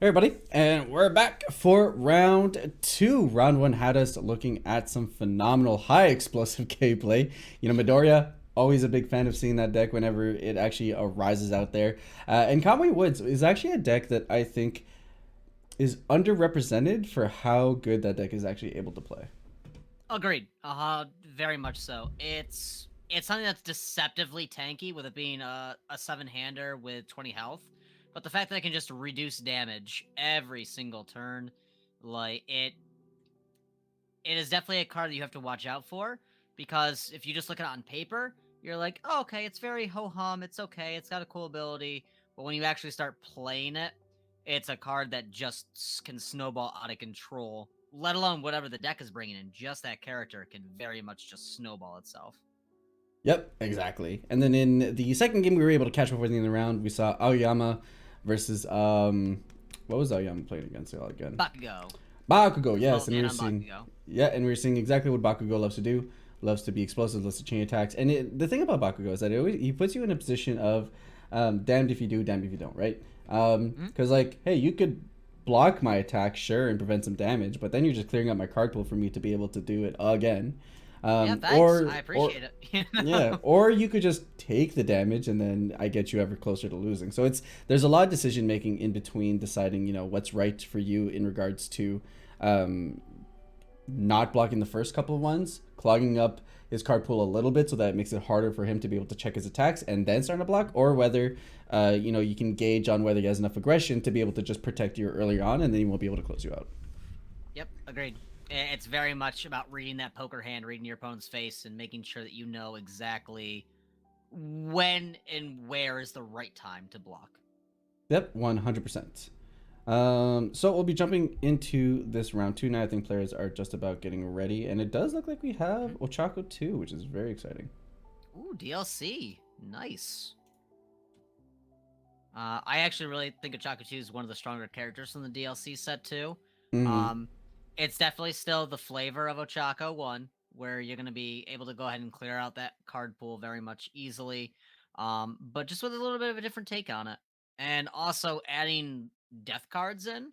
Hey everybody, and we're back for round two. Round one had us looking at some phenomenal high explosive gameplay. Midoriya, always a big fan of seeing that deck whenever it actually arises out there. And Conway Woods is actually a deck that I think is underrepresented for how good that deck is actually able to play. Agreed. Very much so. It's something that's deceptively tanky with it being a seven-hander with 20 health. But the fact that it can just reduce damage every single turn, like it is definitely a card that you have to watch out for, because if you just look at it on paper, you're like, oh, okay, it's very ho-hum, it's okay, it's got a cool ability. But when you actually start playing it, it's a card that just can snowball out of control, let alone whatever the deck is bringing in. Just that character can very much just snowball itself. Yep, exactly. And then in the second game we were able to catch up before the end of the round, we saw Aoyama versus what was Aoyama playing against again? Bakugo. Bakugo, yes, 12 and we were mana on seeing, Bakugo. yeah, and we were seeing exactly what Bakugo loves to do. Loves to be explosive, loves to chain attacks. And the thing about Bakugo is that he puts you in a position of damned if you do, damned if you don't, right? Mhm. Because like, hey, you could block my attack, sure, and prevent some damage, but then you're just clearing out my card pool for me to be able to do it again. Yeah, thanks. Or I or appreciate it. yeah, or you could just take the damage and then I get you ever closer to losing. So there's a lot of decision making in between deciding, what's right for you in regards to um, not blocking the first couple of ones, clogging up his card pool a little bit so that it makes it harder for him to be able to check his attacks and then start to block, or whether you can gauge on whether he has enough aggression to be able to just protect you earlier on and then he won't be able to close you out. Yep, agreed. It's very much about reading that poker hand, reading your opponent's face, and making sure that you know exactly when and where is the right time to block. Yep, 100%. So we'll be jumping into this round two now. I think players are just about getting ready, and it does look like we have Ochako 2, which is very exciting. Ooh, DLC. Nice. I actually really think Ochako is one of the stronger characters from the DLC set too. Mm-hmm. Um, it's definitely still the flavor of Ochako 1, where you're going to be able to go ahead and clear out that card pool very much easily, but just with a little bit of a different take on it. And also adding death cards in,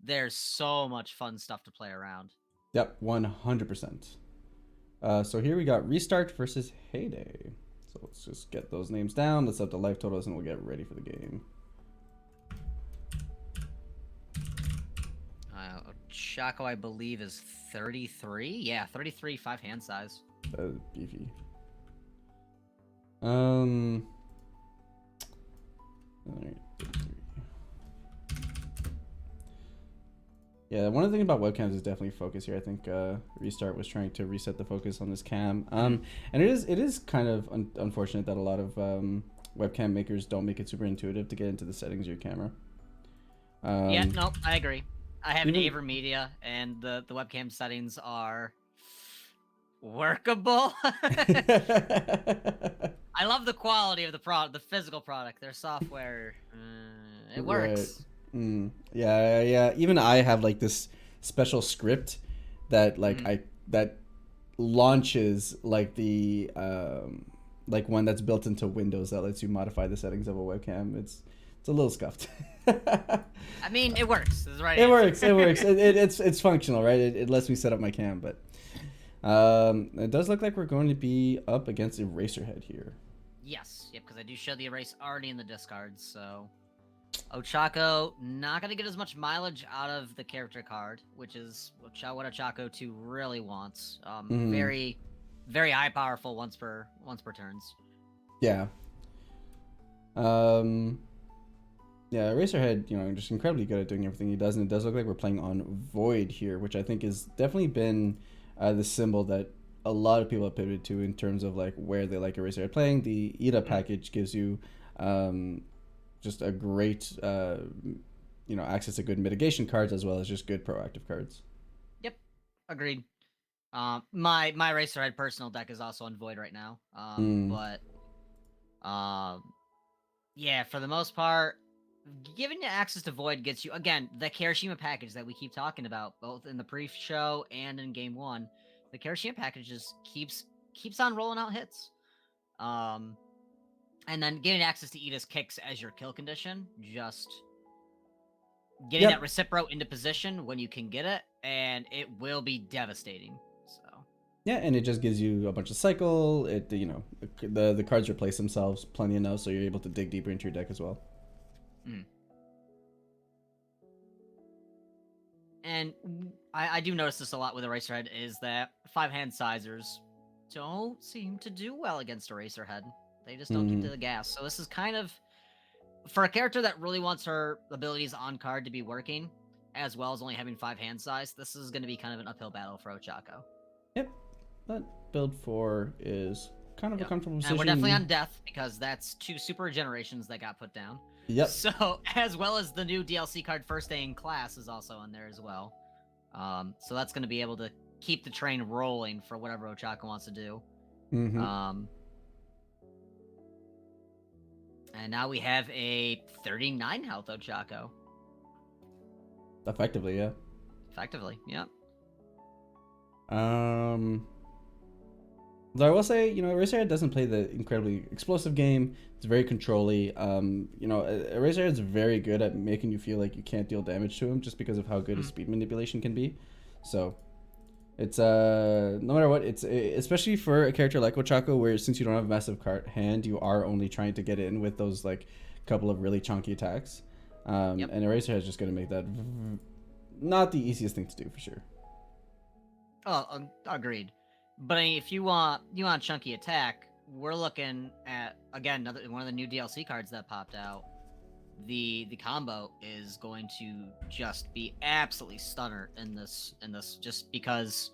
there's so much fun stuff to play around. Yep, 100%. So here we got Restart versus Heyday. So let's just get those names down. Let's up the life totals, and we'll get ready for the game. Ochako, I believe, is 33. Yeah, 33, 5 hand size. Beefy. All right, 33. Yeah, one of the things about webcams is definitely focus here. I think Restart was trying to reset the focus on this cam, and it is kind of unfortunate that a lot of webcam makers don't make it super intuitive to get into the settings of your camera. Yeah, Um, no, I agree. I have an even Avermedia, and the webcam settings are workable. I love the quality of the product, the physical product. Their software, it right. works. Yeah, yeah. Even I have like this special script that like Mm. I that launches like the like one that's built into Windows that lets you modify the settings of a webcam. It's a little scuffed. I mean, it works. Is the right It answer. works. It works. It's functional, right? It lets me set up my cam, but it does look like we're going to be up against Eraserhead here. Yes, yep, because I do show the erase already in the discards, so Ochako not gonna get as much mileage out of the character card, which is what Ochako 2 really wants. Mm, Very, very high powerful once per turns. yeah. Um, yeah, Eraserhead, just incredibly good at doing everything he does, and it does look like we're playing on Void here, which I think has definitely been the symbol that a lot of people have pivoted to in terms of like where they like Eraserhead playing. The Ida Mm. package gives you um, just a great, access to good mitigation cards as well as just good proactive cards. Yep, agreed. My Racerhead personal deck is also on Void right now. Mm, But yeah, for the most part, giving you access to Void gets you again the Kirishima package that we keep talking about, both in the pre-show and in Game 1. The Kirishima package just keeps on rolling out hits. Um, and then getting access to Ida's kicks as your kill condition, just getting Yep. that Recipro into position when you can get it, and it will be devastating. So Yeah, and it just gives you a bunch of cycle. It the cards replace themselves plenty enough, so you're able to dig deeper into your deck as well. mm. And I do notice this a lot with Eraserhead is that 5-hand sizers don't seem to do well against Eraserhead. They just don't keep Mm-hmm. to the gas. So this is kind of for a character that really wants her abilities on card to be working, as well as only having 5 hand size. This is going to be kind of an uphill battle for Ochako. Yep, that build 4 is kind of a Yep. comfortable And we're definitely on position. death because that's 2 super generations that got put down. Yep. So as well as the new DLC card First Day in Class is also on there as well. So that's going to be able to keep the train rolling for whatever Ochako wants to do. Mm-hmm. And now we have a 39 health Ochako. Effectively, yeah. Effectively, yep. Though I will say, Eraserhead doesn't play the incredibly explosive game. It's very controlly. Eraserhead's very good at making you feel like you can't deal damage to him just because of how good his speed manipulation can be. So it's no matter what, it's especially for a character like Ochako, where since you don't have a massive card hand, you are only trying to get in with those like couple of really chunky attacks. And Eraserhead is just going to make that not the easiest thing to do for sure. Oh, agreed. But I mean, if you want chunky attack, we're looking at again another one of the new DLC cards that popped out. The combo is going to just be absolutely stunner in this just because.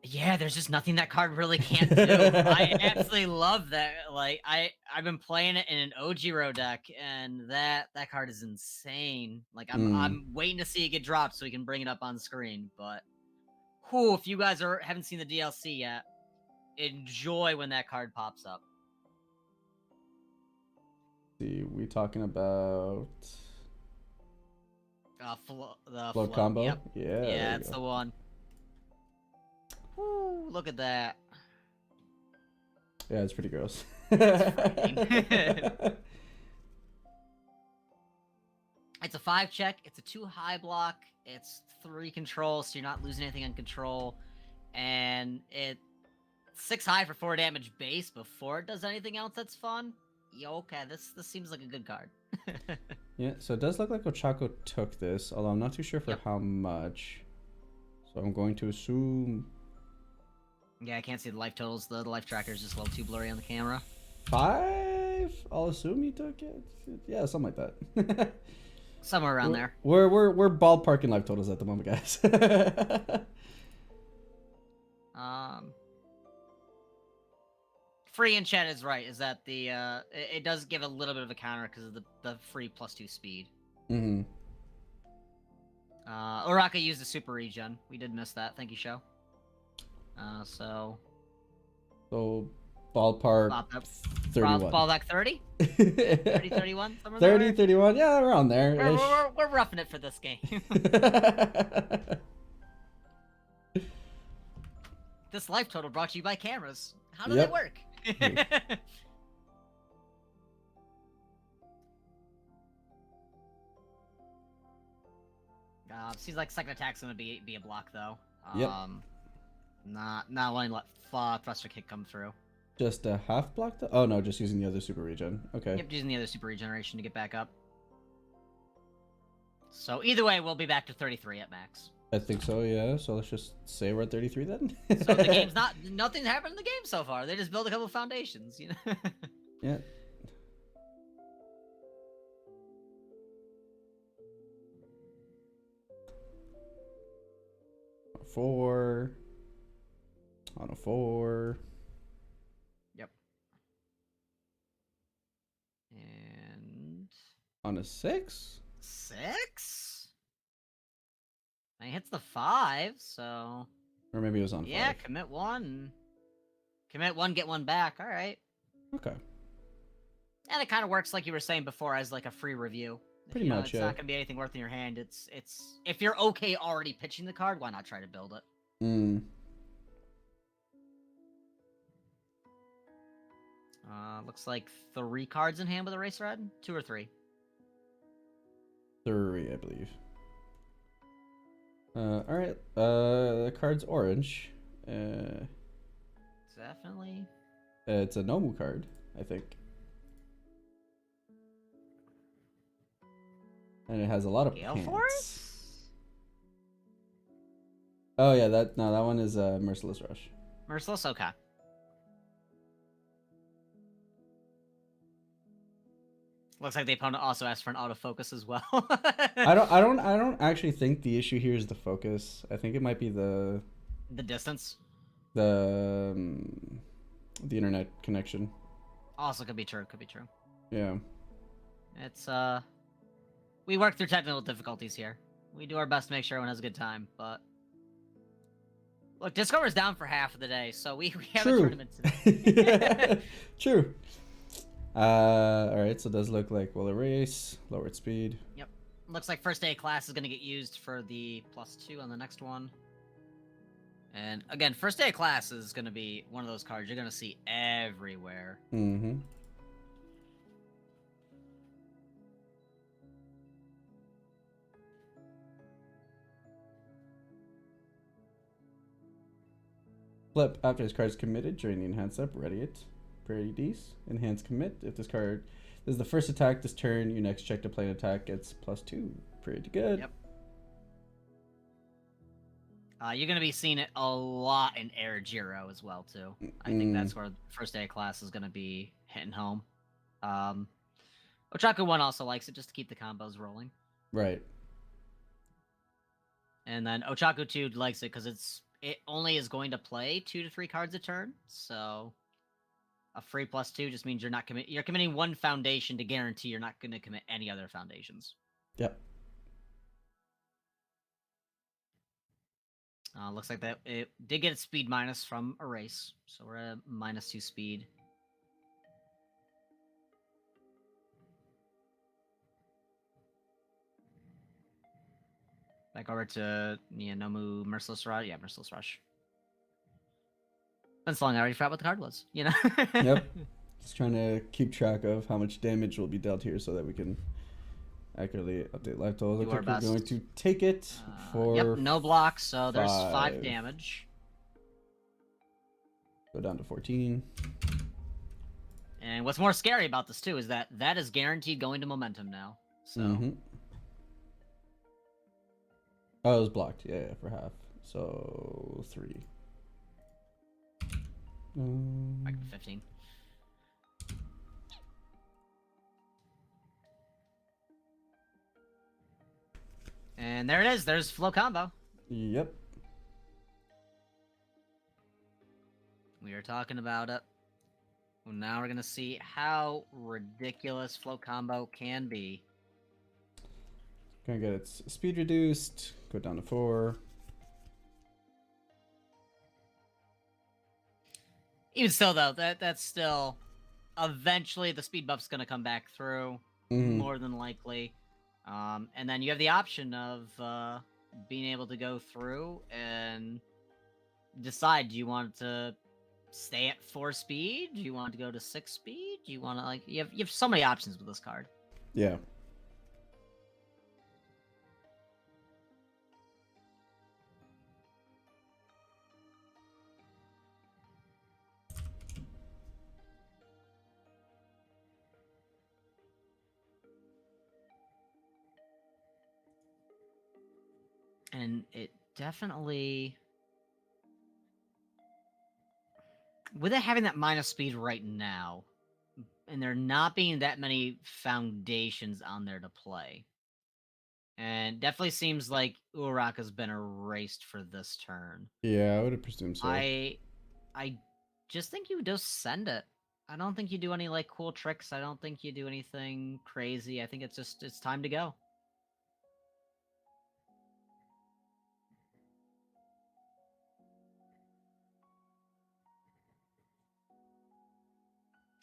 Yeah, there's just nothing that card really can't do. I absolutely love that. Like I've been playing it in an Ojiro deck, and that card is insane. Like I'm waiting to see it get dropped so we can bring it up on screen. But whew, if you guys haven't seen the DLC yet, enjoy when that card pops up. See, we talking about The float float. combo? Yep. Yeah, there Yeah, you that's go. the one. Woo, look at that. Yeah, it's pretty gross. It's a 5 check. It's a 2 high block. It's 3 control, so you're not losing anything on control. And it's 6 high for 4 damage base before it does anything else that's fun. Yo, okay, this seems like a good card. Yeah, so it does look like Ochako took this, although I'm not too sure for how much. So I'm going to assume Yeah, I can't see the life totals. The life tracker is just a little too blurry on the camera. 5. I'll assume he took it. Yeah, something like that. Somewhere around there. We're ballparking life totals at the moment, guys. Free in chat is right. Is that the it does give a little bit of a counter because of the free +2 speed. Mm-hmm. Uraka used the super regen. We did miss that. Thank you, show. So ballpark 31. Ballpark 30? 30, 31? 30, 31? Yeah, around there. We're roughing it for this game. This life total brought to you by cameras. How do they work? Seems like second attack's gonna be a block though. Not letting thruster kick come through. Just a half block though? Oh no, just using the other super regen. Okay. Yep, using the other super regeneration to get back up. So either way, we'll be back to 33 at max. I think so, yeah. So let's just say we're at 33 then. So the game's nothing's happened in the game so far. They just built a couple foundations, you know. Yeah. Four. On a 4. Yep. And on a 6. 6. I hits the 5, so. Or maybe it was on 5. Yeah, commit 1. Commit 1, get 1 back. All right. Okay. And it kind of works like you were saying before as like a free review. Pretty much, it's not gonna be anything worth in your hand. It's if you're okay already pitching the card, why not try to build it? Looks like 3 cards in hand with Eraserhead. 2 or 3. 3, I believe. All right. The card's orange. Definitely. It's a Nomu card, I think, and it has a lot of Gale pants. Force? Oh yeah, that one is Merciless Rush. Merciless? Okay. Looks like the opponent also asked for an autofocus as well. I don't actually think the issue here is the focus. I think it might be the distance. the um, the internet connection. Also could be true. Could be true. Yeah. It's we work through technical difficulties here. We do our best to make sure everyone has a good time, but look, Discord is down for half of the day, so we have a tournament today. True. All right, so it does look like we'll erase, lowered speed. Yep. Looks like first day of class is going to get used for the +2 on the next one. And again, first day of class is going to be one of those cards you're going to see everywhere. Mm-hmm. Flip after this card is committed during the enhance up, ready it. Pretty decent. Enhance commit. If this card is the first attack this turn, your next check to play an attack gets +2. Pretty good. Yep. You're going to be seeing it a lot in Air Jiro as well, too. I think that's where first day of class is going to be hitting home. Ochaku 1 also likes it just to keep the combos rolling. Right. And then Ochaku 2 likes it because it only is going to play 2 to 3 cards a turn. So a free +2 just means you're committing one foundation to guarantee you're not going to commit any other foundations. Yep. Looks like that it did get its speed minus from erase, so we're at -2 speed. Back over to Nomu Merciless Rush. Yeah, Merciless Rush. Been so long I already forgot what the card was. Yep. Just trying to keep track of how much damage will be dealt here so that we can accurately update life totals. Do our Okay, we're best. going to take it for Yep, no blocks, so there's 5 5 damage. Go down to 14. And what's more scary about this too is that is guaranteed going to momentum now. So Oh, it was blocked. Yeah, for half. So 3. like 15. And there it is. There's flow combo. Yep. We are talking about it. Well, now we're gonna see how ridiculous flow combo can be. Gonna get its speed reduced. Go down to 4. Even still, though, that's still eventually the speed buff's gonna come back through, more than likely. And then you have the option of being able to go through and decide: do you want to stay at 4 speed? Do you want to go to 6 speed? Do you want to you have so many options with this card. Yeah. And it definitely, with it having that minus speed right now, and there not being that many foundations on there to play, and definitely seems like Uraraka's been erased for this turn. Yeah, I would have presumed so. I just think you just send it. I don't think you do any cool tricks. I don't think you do anything crazy. I think it's time to go.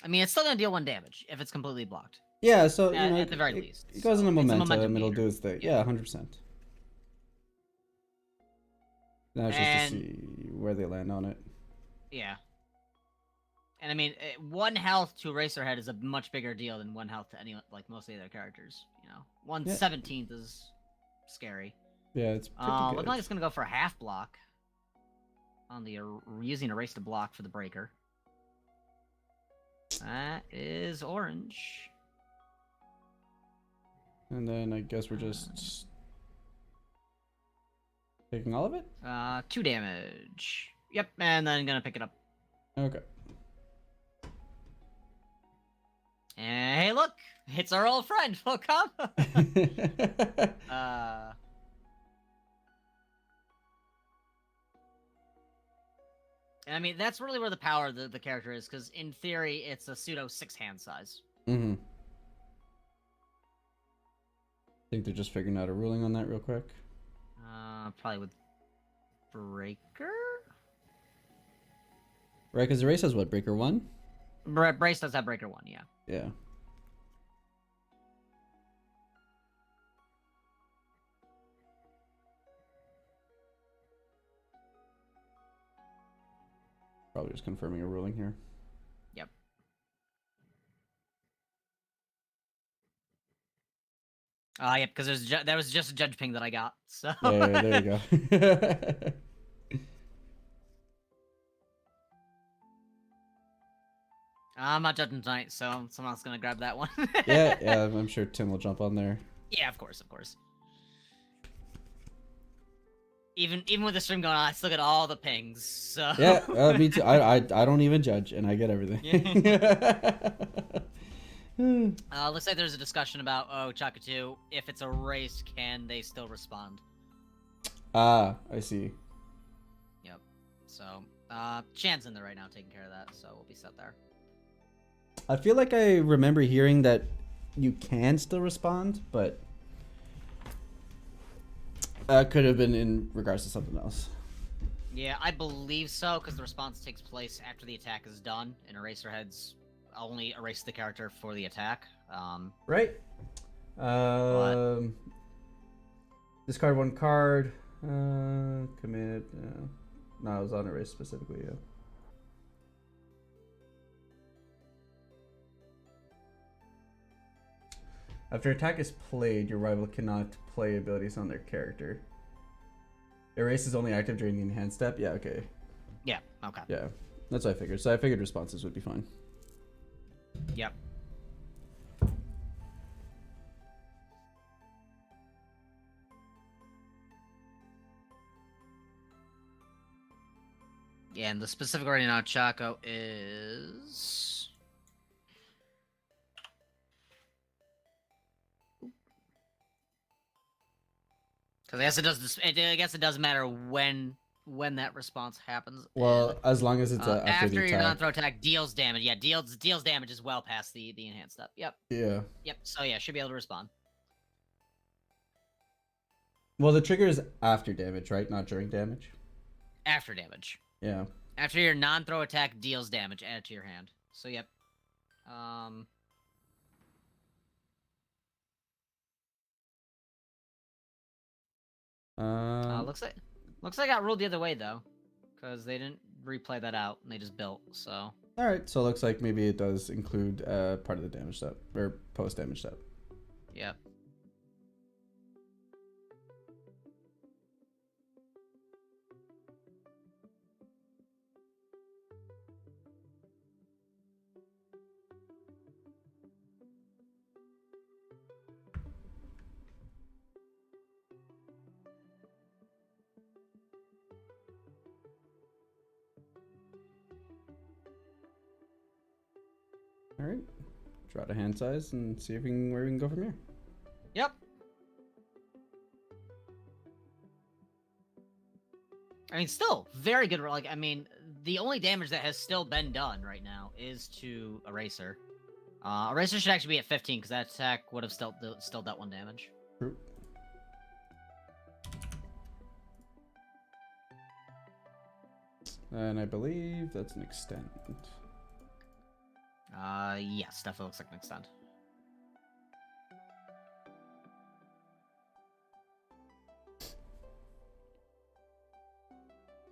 I mean, it's still gonna deal 1 damage if it's completely blocked. Yeah, so at the very least, it goes in a it's momentum. It'll meter. do its thing. Yeah, 100%. Now it's just to see where they land on it. Yeah. And I mean, 1 health to Eraserhead is a much bigger deal than 1 health to any like most of the other characters. You know, one Yeah. 17th is scary. Yeah, it's pretty good. Looking like it's gonna go for a half block on the using erase to block for the breaker. That is orange. And then I guess we're just taking all of it? 2 damage. Yep, and then gonna pick it up. Okay. And hey, look! It's our old friend, Webcam! And I mean, that's really where the power of the character is, because in theory, it's a pseudo 6-hand size. Mm-hmm. I think they're just figuring out a ruling on that real quick. Probably with Breaker? Right, because the race has what, Breaker 1? Brace does have Breaker 1, yeah. Yeah. Probably just confirming a ruling here. Yep. Yep, because there was just a judge ping that I got, so... Yeah, there you go. I'm not judging tonight, so someone else gonna grab that one. yeah, I'm sure Tim will jump on there. Yeah, of course, of course. Even with the stream going on, I still get all the pings, so... Yeah, me too. I don't even judge, and I get everything. Looks like there's a discussion about, Chaka2, if it's erased, can they still respond? Ah, I see. Yep. So, Chan's in there right now taking care of that, so we'll be set there. I feel like I remember hearing that you can still respond, but could have been in regards to something else. Yeah, I believe so, because the response takes place after the attack is done, and Eraserheads only erase the character for the attack. Right. Discard 1 card. Commit. No, it was on erase specifically, yeah. After attack is played, your rival cannot play abilities on their character. Erase is only active during the enhanced step? Yeah, okay. Yeah, okay. Yeah, that's what I figured. So I figured responses would be fine. Yep. Yeah, and the specific rating on Chaco is... Because I guess it does. I guess it doesn't matter when that response happens. Well, as long as it's after the your attack. non-throw attack deals damage. Yeah, deals damage as well past the enhanced step. Yep. Yeah. Yep. So yeah, should be able to respond. Well, the trigger is after damage, right? Not during damage. After damage. Yeah. After your non-throw attack deals damage, add it to your hand. So yep. Looks like I got ruled the other way though, because they didn't replay that out and they just built. So. All right. So it looks like maybe it does include part of the damage step or post damage step. Yep. All right. Draw to hand size and see if where we can go from here. Yep. I mean, still very good. Like, I mean, the only damage that has still been done right now is to Eraser. Eraser should actually be at 15 because that attack would have still dealt 1 damage. True. And I believe that's an extend. Yes, definitely looks like an extend.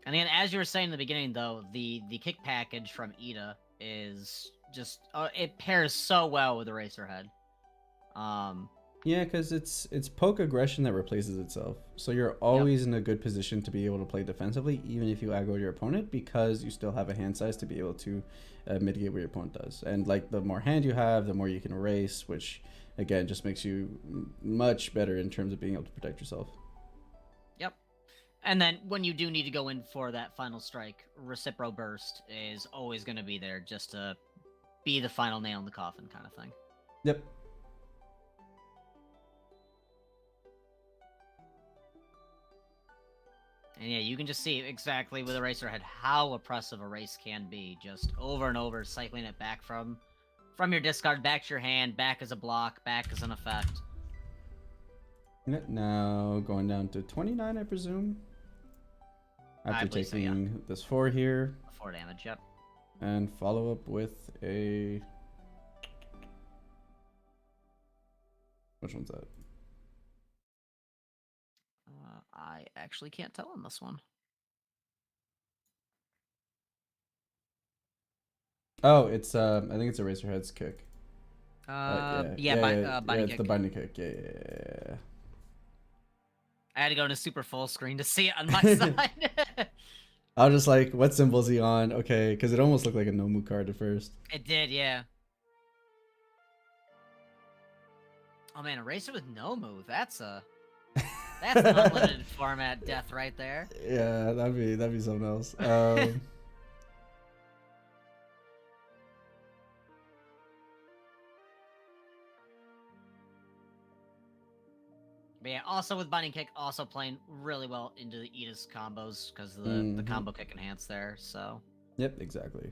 And then, as you were saying in the beginning, though, the kick package from Ida is just it pairs so well with Eraserhead. Um, Yeah, because it's poke aggression that replaces itself. So you're yep, always in a good position to be able to play defensively, even if you aggro your opponent, because you still have a hand size to be able to mitigate what your opponent does. And like the more hand you have, the more you can erase, which again just makes you much better in terms of being able to protect yourself. yep. And then when you do need to go in for that final strike, Recipro Burst is always going to be there just to be the final nail in the coffin kind of thing. Yep. And yeah, you can just see exactly with Eraserhead how oppressive Erase can be, just over and over, cycling it back from your discard, back to your hand, back as a block, back as an effect. Now going down to 29, I presume. After I believe so, yeah. taking this 4 here. 4 damage, yep. And follow up with a... Which one's that? I actually can't tell on this one. Oh, it's I think it's Eraserhead's kick. Binding it's kick. the binding kick. Yeah. I had to go to super full screen to see it on my side. I was just like, what symbol is he on? Okay, because it almost looked like a Nomu card at first. It did, yeah. Oh man, Eraser with no move. That's unlimited format death right there. Yeah, that'd be something else. But yeah, also with Binding Kick, also playing really well into the Edis combos because of the combo kick enhance there, so. Yep, exactly.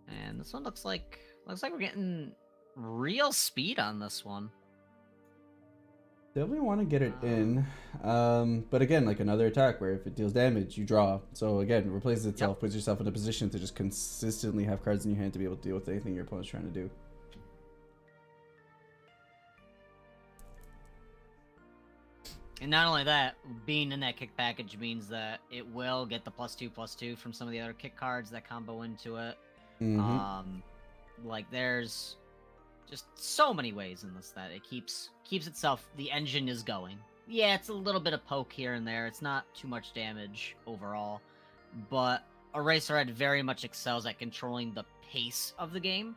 And this one looks like we're getting real speed on this one. Definitely want to get it in. But again, like another attack where if it deals damage, you draw. So again, it replaces itself, puts yourself in a position to just consistently have cards in your hand to be able to deal with anything your opponent's trying to do. And not only that, being in that kick package means that it will get the +2/+2 from some of the other kick cards that combo into it. Like there's just so many ways in this that it keeps itself, the engine is going. Yeah, it's a little bit of poke here and there. It's not too much damage overall, but Eraserhead very much excels at controlling the pace of the game,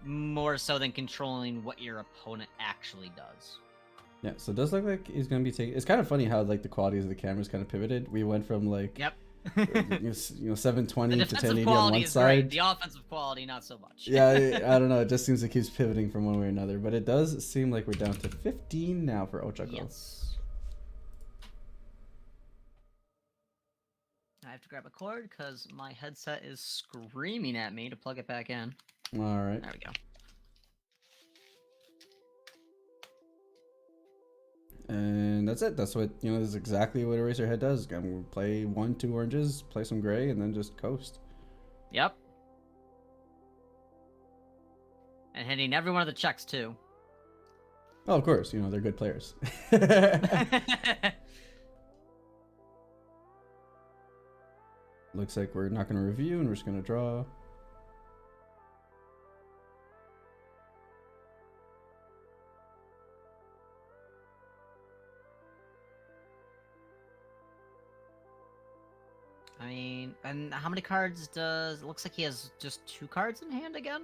more so than controlling what your opponent actually does. Yeah, so it does look like he's gonna be taking. It's kind of funny how like the qualities of the cameras kind of pivoted. We went from like 720 to 1080 on one side. Great. The offensive quality, not so much. Yeah, I don't know. It just seems it keeps pivoting from one way or another. But it does seem like we're down to 15 now for Ochako. Yes. I have to grab a cord because my headset is screaming at me to plug it back in. All right. There we go. And that's it. That's what, this is exactly what Eraserhead does. We'll play 1-2 oranges, play some gray, and then just coast. Yep. And hitting every one of the checks, too. Oh, of course. They're good players. Looks like we're not going to review, and we're just going to draw. I mean, and how many cards does... It looks like he has just 2 cards in hand again?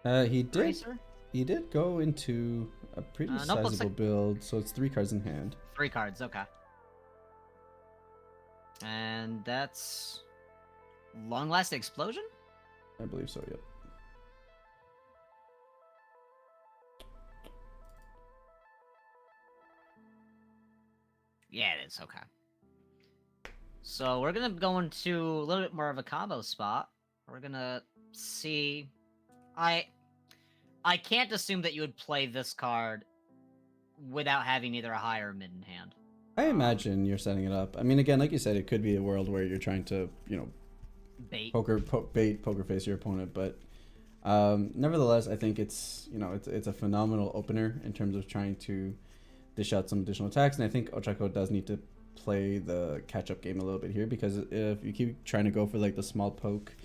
He did. Eraser? He did go into a pretty sizable build, so it's 3 cards in hand. 3 cards, okay. And that's... Long-lasting explosion? I believe so, yep. Yeah, it is, okay. So we're gonna go into a little bit more of a combo spot. We're gonna see... I can't assume that you would play this card without having either a high or a mid in hand. I imagine you're setting it up. I mean, again, like you said, it could be a world where you're trying to, bait poker face your opponent, but nevertheless, I think it's a phenomenal opener in terms of trying to dish out some additional attacks, and I think Ochako does need to play the catch up game a little bit here, because if you keep trying to go for like the small poke,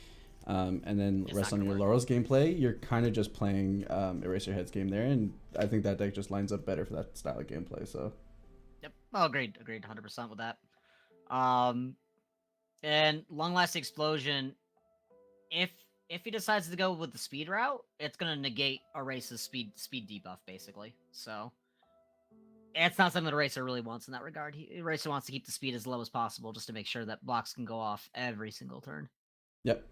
and then It's rest not on gonna your work. laurels gameplay, you're kind of just playing Eraserhead's game there, and I think that deck just lines up better for that style of gameplay. So Yep. Oh, agreed 100% with that. Um, and long lasting explosion. If he decides to go with the speed route, it's gonna negate Eraser's speed debuff basically. So it's not something that Eraser really wants in that regard. Eraser wants to keep the speed as low as possible just to make sure that blocks can go off every single turn. yep.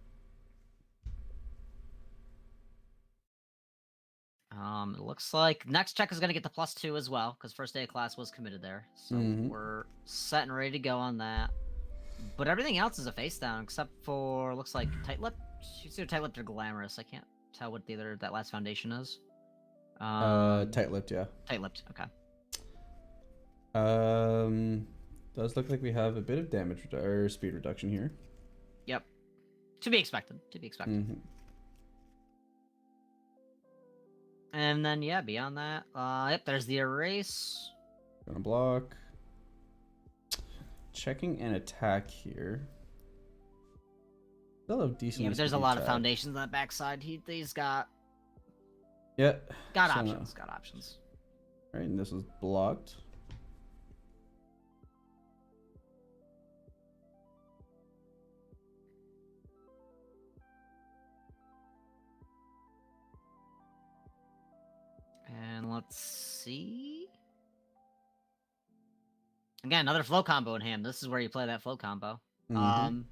It looks like next check is gonna get the +2 as well, because first day of class was committed there. So Mhm. we're set and ready to go on that. But everything else is a face down, except for looks like tight lip. She's either tight lipped or glamorous. I can't tell what the other that last foundation is. Tight lipped, yeah. Tight lipped. Okay. Um, does look like we have a bit of damage or speed reduction here. Yep. To be expected. To be expected. Mm-hmm. And then yeah, beyond that, yep, there's the erase. Gonna block. Checking an attack here. Still have decent. Yeah, but there's a lot of foundations on the backside. He's got Yeah. options. Got options. Right, and this is blocked. And let's see. Again, another flow combo in hand. This is where you play that flow combo. Mm-hmm.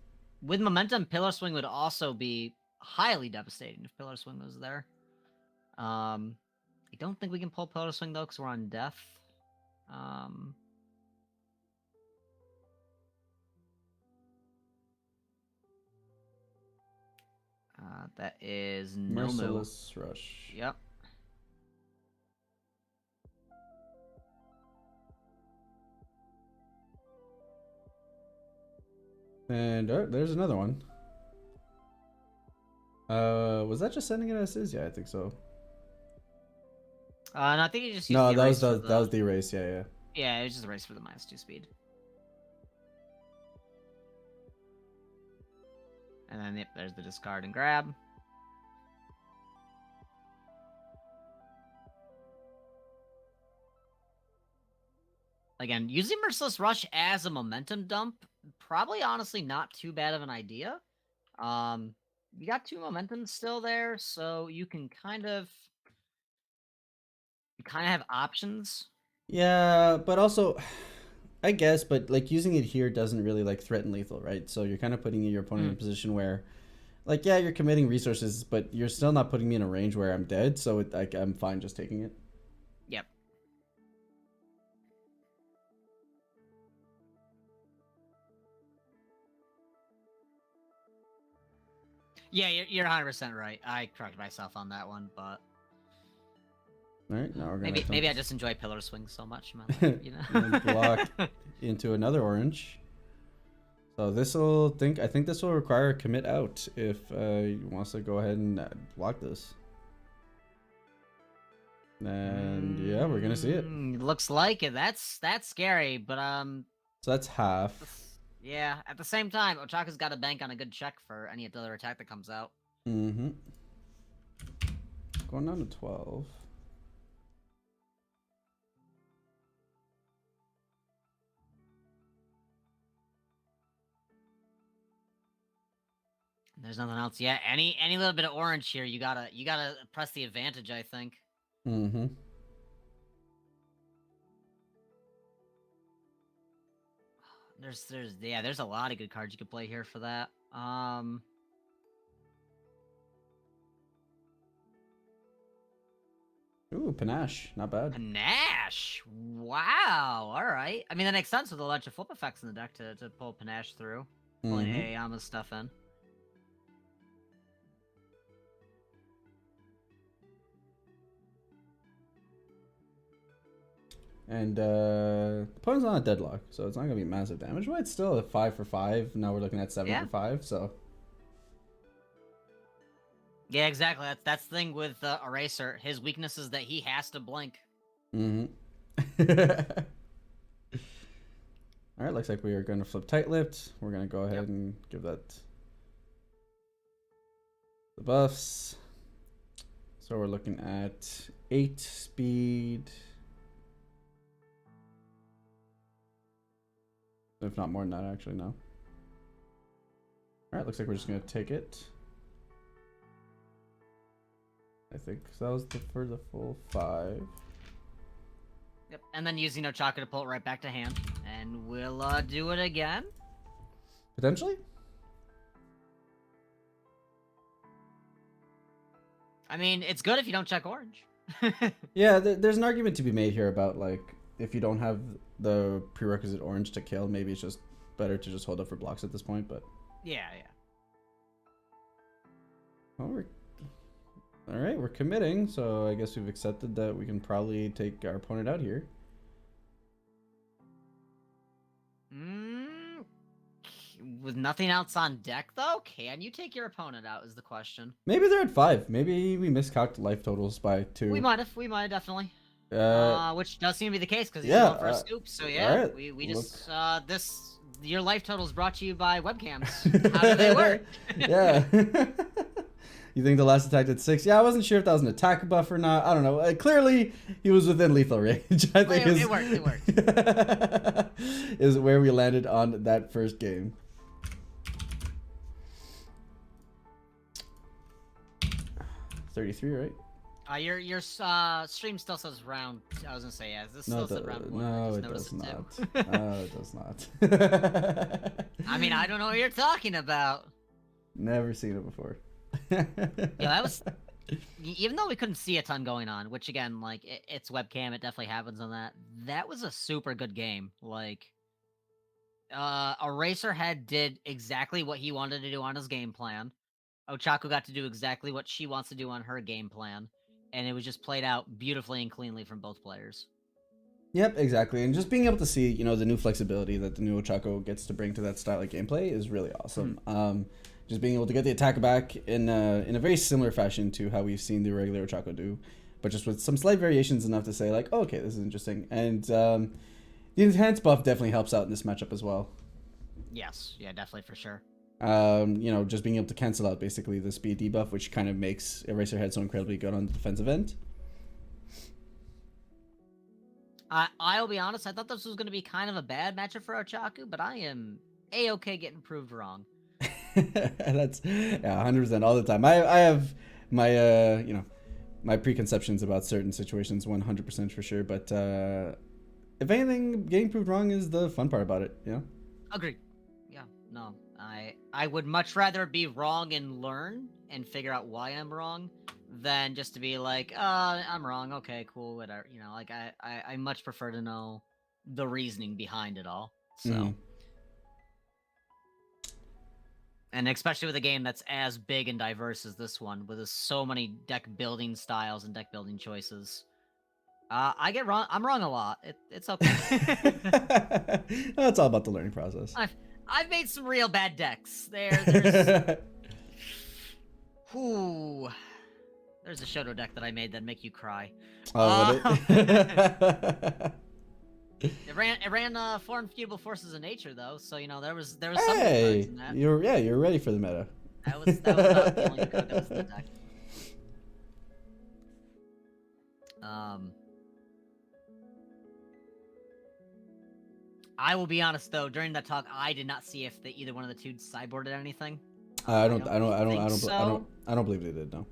With momentum, Pillar Swing would also be highly devastating if Pillar Swing was there. I don't think we can pull Pillar Swing though, because we're on death. That is no move. Merciless Rush. Yep. And there's another one. Was that just sending it as is? Yeah, I think so. And I think you just used No, the erase for the... that was the erase. Yeah, yeah. Yeah, it was just erase for the -2 speed. And then yep, there's the discard and grab. Again, using Merciless Rush as a momentum dump, probably honestly not too bad of an idea. You got 2 momentums still there, so you can kind of have options. Yeah, but also, I guess, but like using it here doesn't really like threaten lethal, right? So you're kind of putting your opponent in a position where, like, yeah, you're committing resources, but you're still not putting me in a range where I'm dead. So like, I'm fine just taking it. Yep. Yeah, you're 100% right. I corrected myself on that one, but All right, now we're gonna maybe I just enjoy Pillar Swing so much in my life, you know. block into another orange. So I think this will require a commit out if he wants to go ahead and block this. And yeah, we're gonna see it. Looks like it. That's scary, but So that's half. yeah. At the same time, Ochaka's got to bank on a good check for any other attack that comes out. Mm-hmm. Going down to 12. There's nothing else. Yeah, any little bit of orange here, you gotta press the advantage, I think. Mm-hmm. There's a lot of good cards you could play here for that. Ooh, Panache. Not bad. Panache. Wow. All right. I mean, that makes sense with a bunch of flip effects in the deck to pull Panache through. Pulling Aoyama's stuff in. And opponent's on a deadlock, so it's not gonna be massive damage, but it's still a 5 for 5. Now we're looking at 7 for 5, so. Yeah, exactly. That's the thing with Eraser. His weakness is that he has to blink. Mm-hmm. All right, looks like we are going to flip tight-lipped. We're going to go ahead Yep. and give that the buffs. So we're looking at 8 speed. If not more than that, actually, no. All right, looks like we're just going to take it. I think that was for the full 5. Yep, and then using Ochako to pull it right back to hand. And we'll do it again. Potentially? I mean, it's good if you don't check orange. Yeah, there's an argument to be made here about, like, if you don't have the prerequisite orange to kill, maybe it's just better to just hold up for blocks at this point, but... Yeah. Well, all right, we're committing, so I guess we've accepted that we can probably take our opponent out here. With nothing else on deck, though, can you take your opponent out is the question. Maybe they're at 5. Maybe we miscalculated life totals by 2. We might have, definitely. Which does seem to be the case, because he's going for a scoop, so yeah, right, we just, your life total is brought to you by webcams. How do they work? Yeah. You think the last attack did 6? Yeah, I wasn't sure if that was an attack buff or not. I don't know. Clearly, he was within lethal range. I think it worked. Is where we landed on that first game. $33, right? Your stream still says round. I was gonna say, yeah, this still said round 1. No, it does not. No, it does not. I mean, I don't know what you're talking about. Never seen it before. Yeah, that was... Even though we couldn't see a ton going on, which again, like, it's webcam, it definitely happens on that. That was a super good game. Like, Eraserhead did exactly what he wanted to do on his game plan. Ochako got to do exactly what she wants to do on her game plan. And it was just played out beautifully and cleanly from both players. Yep, exactly. And just being able to see, you know, the new flexibility that the new Ochako gets to bring to that style of gameplay is really awesome. Just being able to get the attack back in a very similar fashion to how we've seen the regular Ochako do, but just with some slight variations enough to say, like, oh, okay, this is interesting. And the enhanced buff definitely helps out in this matchup as well. Yes, yeah, definitely, for sure. You know, just being able to cancel out basically the speed debuff, which kind of makes Eraserhead so incredibly good on the defensive end. I'll be honest, I thought this was going to be kind of a bad matchup for Ochako, but I am A-okay getting proved wrong. That's, yeah, 100% all the time. I have my, you know, my preconceptions about certain situations 100% for sure, but if anything, getting proved wrong is the fun part about it, you know? Agreed. Yeah, no. I would much rather be wrong and learn and figure out why I'm wrong than just to be like, I'm wrong, okay, cool, whatever. You know, like, I much prefer to know the reasoning behind it all. So. And especially with a game that's as big and diverse as this one, with so many deck building styles and deck building choices. I get wrong. I'm wrong a lot. It's okay. It's all about the learning process. I've made some real bad decks. There's a Shoto deck that I made that'd make you cry. Oh, It ran foreign feudal forces of nature though, so you know there was some hey, in that. you're ready for the meta. That was about the only card that was in the deck. I will be honest though, during that talk, I did not see if either one of the two sideboarded anything. I don't believe they did. No.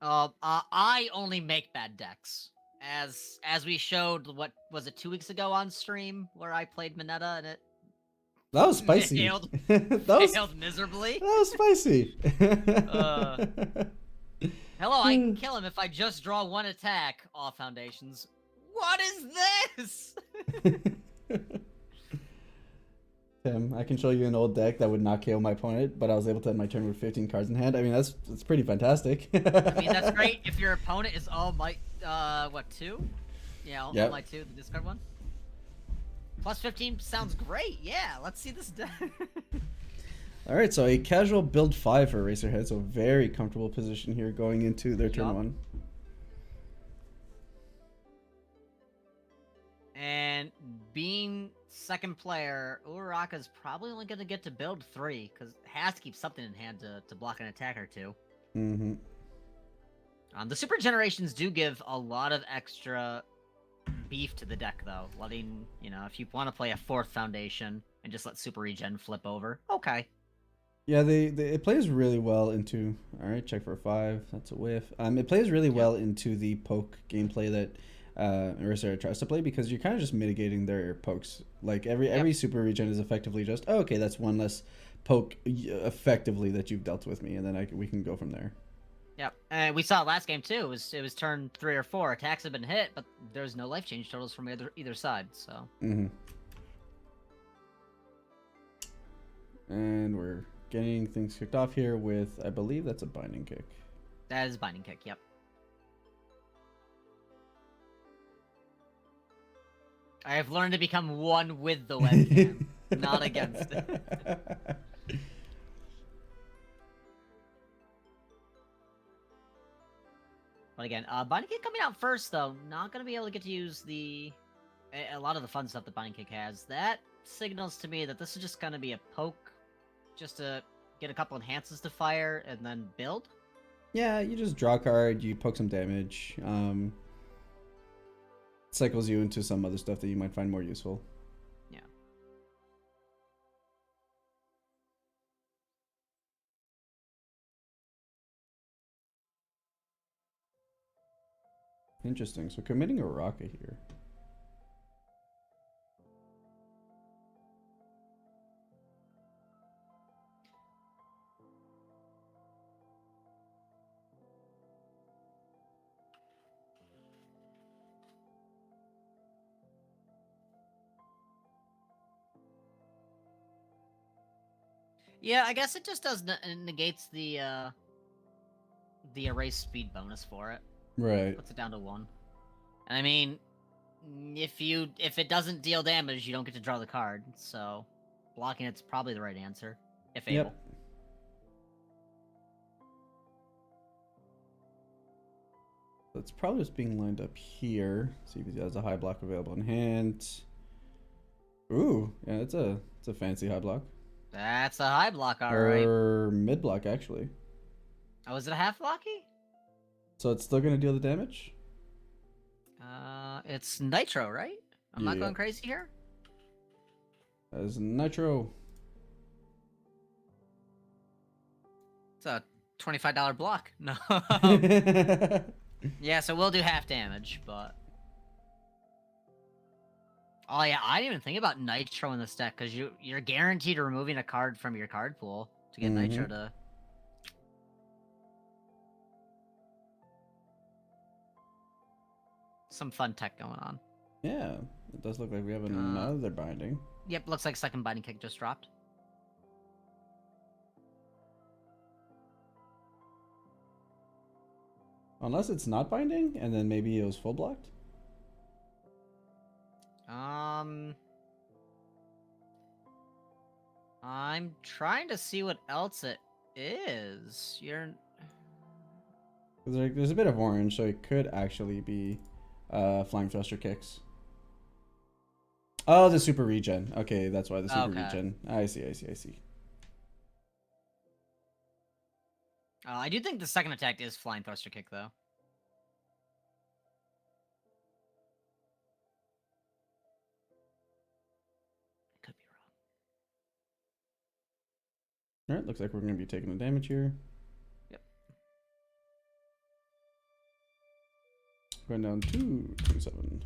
I only make bad decks. As we showed, what was it, 2 weeks ago on stream, where I played Mineta and it... That was spicy. Failed miserably. That was spicy. Hello, I can kill him if I just draw one attack off foundations. What is this? Tim, I can show you an old deck that would not KO my opponent, but I was able to end my turn with 15 cards in hand. I mean, that's pretty fantastic. I mean, that's great if your opponent is all might, what, 2? Yeah, all might 2, the discard one. Plus 15 sounds great. Yeah, let's see this deck. All right, so a casual build 5 for Eraserhead, so very comfortable position here going into their turn 1. being second player, Uraraka's probably only going to get to build 3, because it has to keep something in hand to block an attack or 2. Mm-hmm. The super generations do give a lot of extra beef to the deck, though. Letting, if you want to play a 4th foundation and just let super regen flip over, okay. Yeah, it plays really well into. All right, check for a 5. That's a whiff. It plays really well into the poke gameplay that Eraser tries to play, because you're kind of just mitigating their pokes. Like every super regen is effectively just, oh, okay, that's one less poke effectively that you've dealt with me, and then we can go from there. Yep, and we saw it last game too. It was turn 3 or 4. Attacks have been hit, but there's no life change totals from either side. So. Mm-hmm. And we're getting things kicked off here with, I believe that's a binding kick. That is binding kick. Yep. I have learned to become one with the webcam, not against it. But again, Binding Kick coming out first, though. Not going to be able to get to use a lot of the fun stuff that Binding Kick has. That signals to me that this is just going to be a poke, just to get a couple enhances to fire and then build. Yeah, you just draw a card, you poke some damage. Cycles you into some other stuff that you might find more useful. Yeah. Interesting. So committing a rocket here. Yeah, I guess it just does negates the erase speed bonus for it. Right. Puts it down to 1. And I mean, if it doesn't deal damage, you don't get to draw the card. So blocking it's probably the right answer, if able. Yep. That's probably just being lined up here. See if he has a high block available in hand. Ooh, yeah, it's a fancy high block. That's a high block, alright. Or mid block, actually. Oh, is it a half blocky? So it's still gonna deal the damage? It's Nitro, right? I'm not going crazy here? As Nitro. It's a $25 block. No. Yeah, so we'll do half damage, but... Oh yeah, I didn't even think about Nitro in this deck, because you're guaranteed removing a card from your card pool to get Nitro to... Some fun tech going on. Yeah, it does look like we have another binding. Yep, looks like second binding kick just dropped. Unless it's not binding, and then maybe it was full blocked? I'm trying to see what else it is. There's a bit of orange, so it could actually be flying thruster kicks. Oh, the super regen. Okay, that's why the super regen. I see. I do think the second attack is flying thruster kick, though. I could be wrong. Alright, looks like we're going to be taking the damage here. Yep. Going down to 27.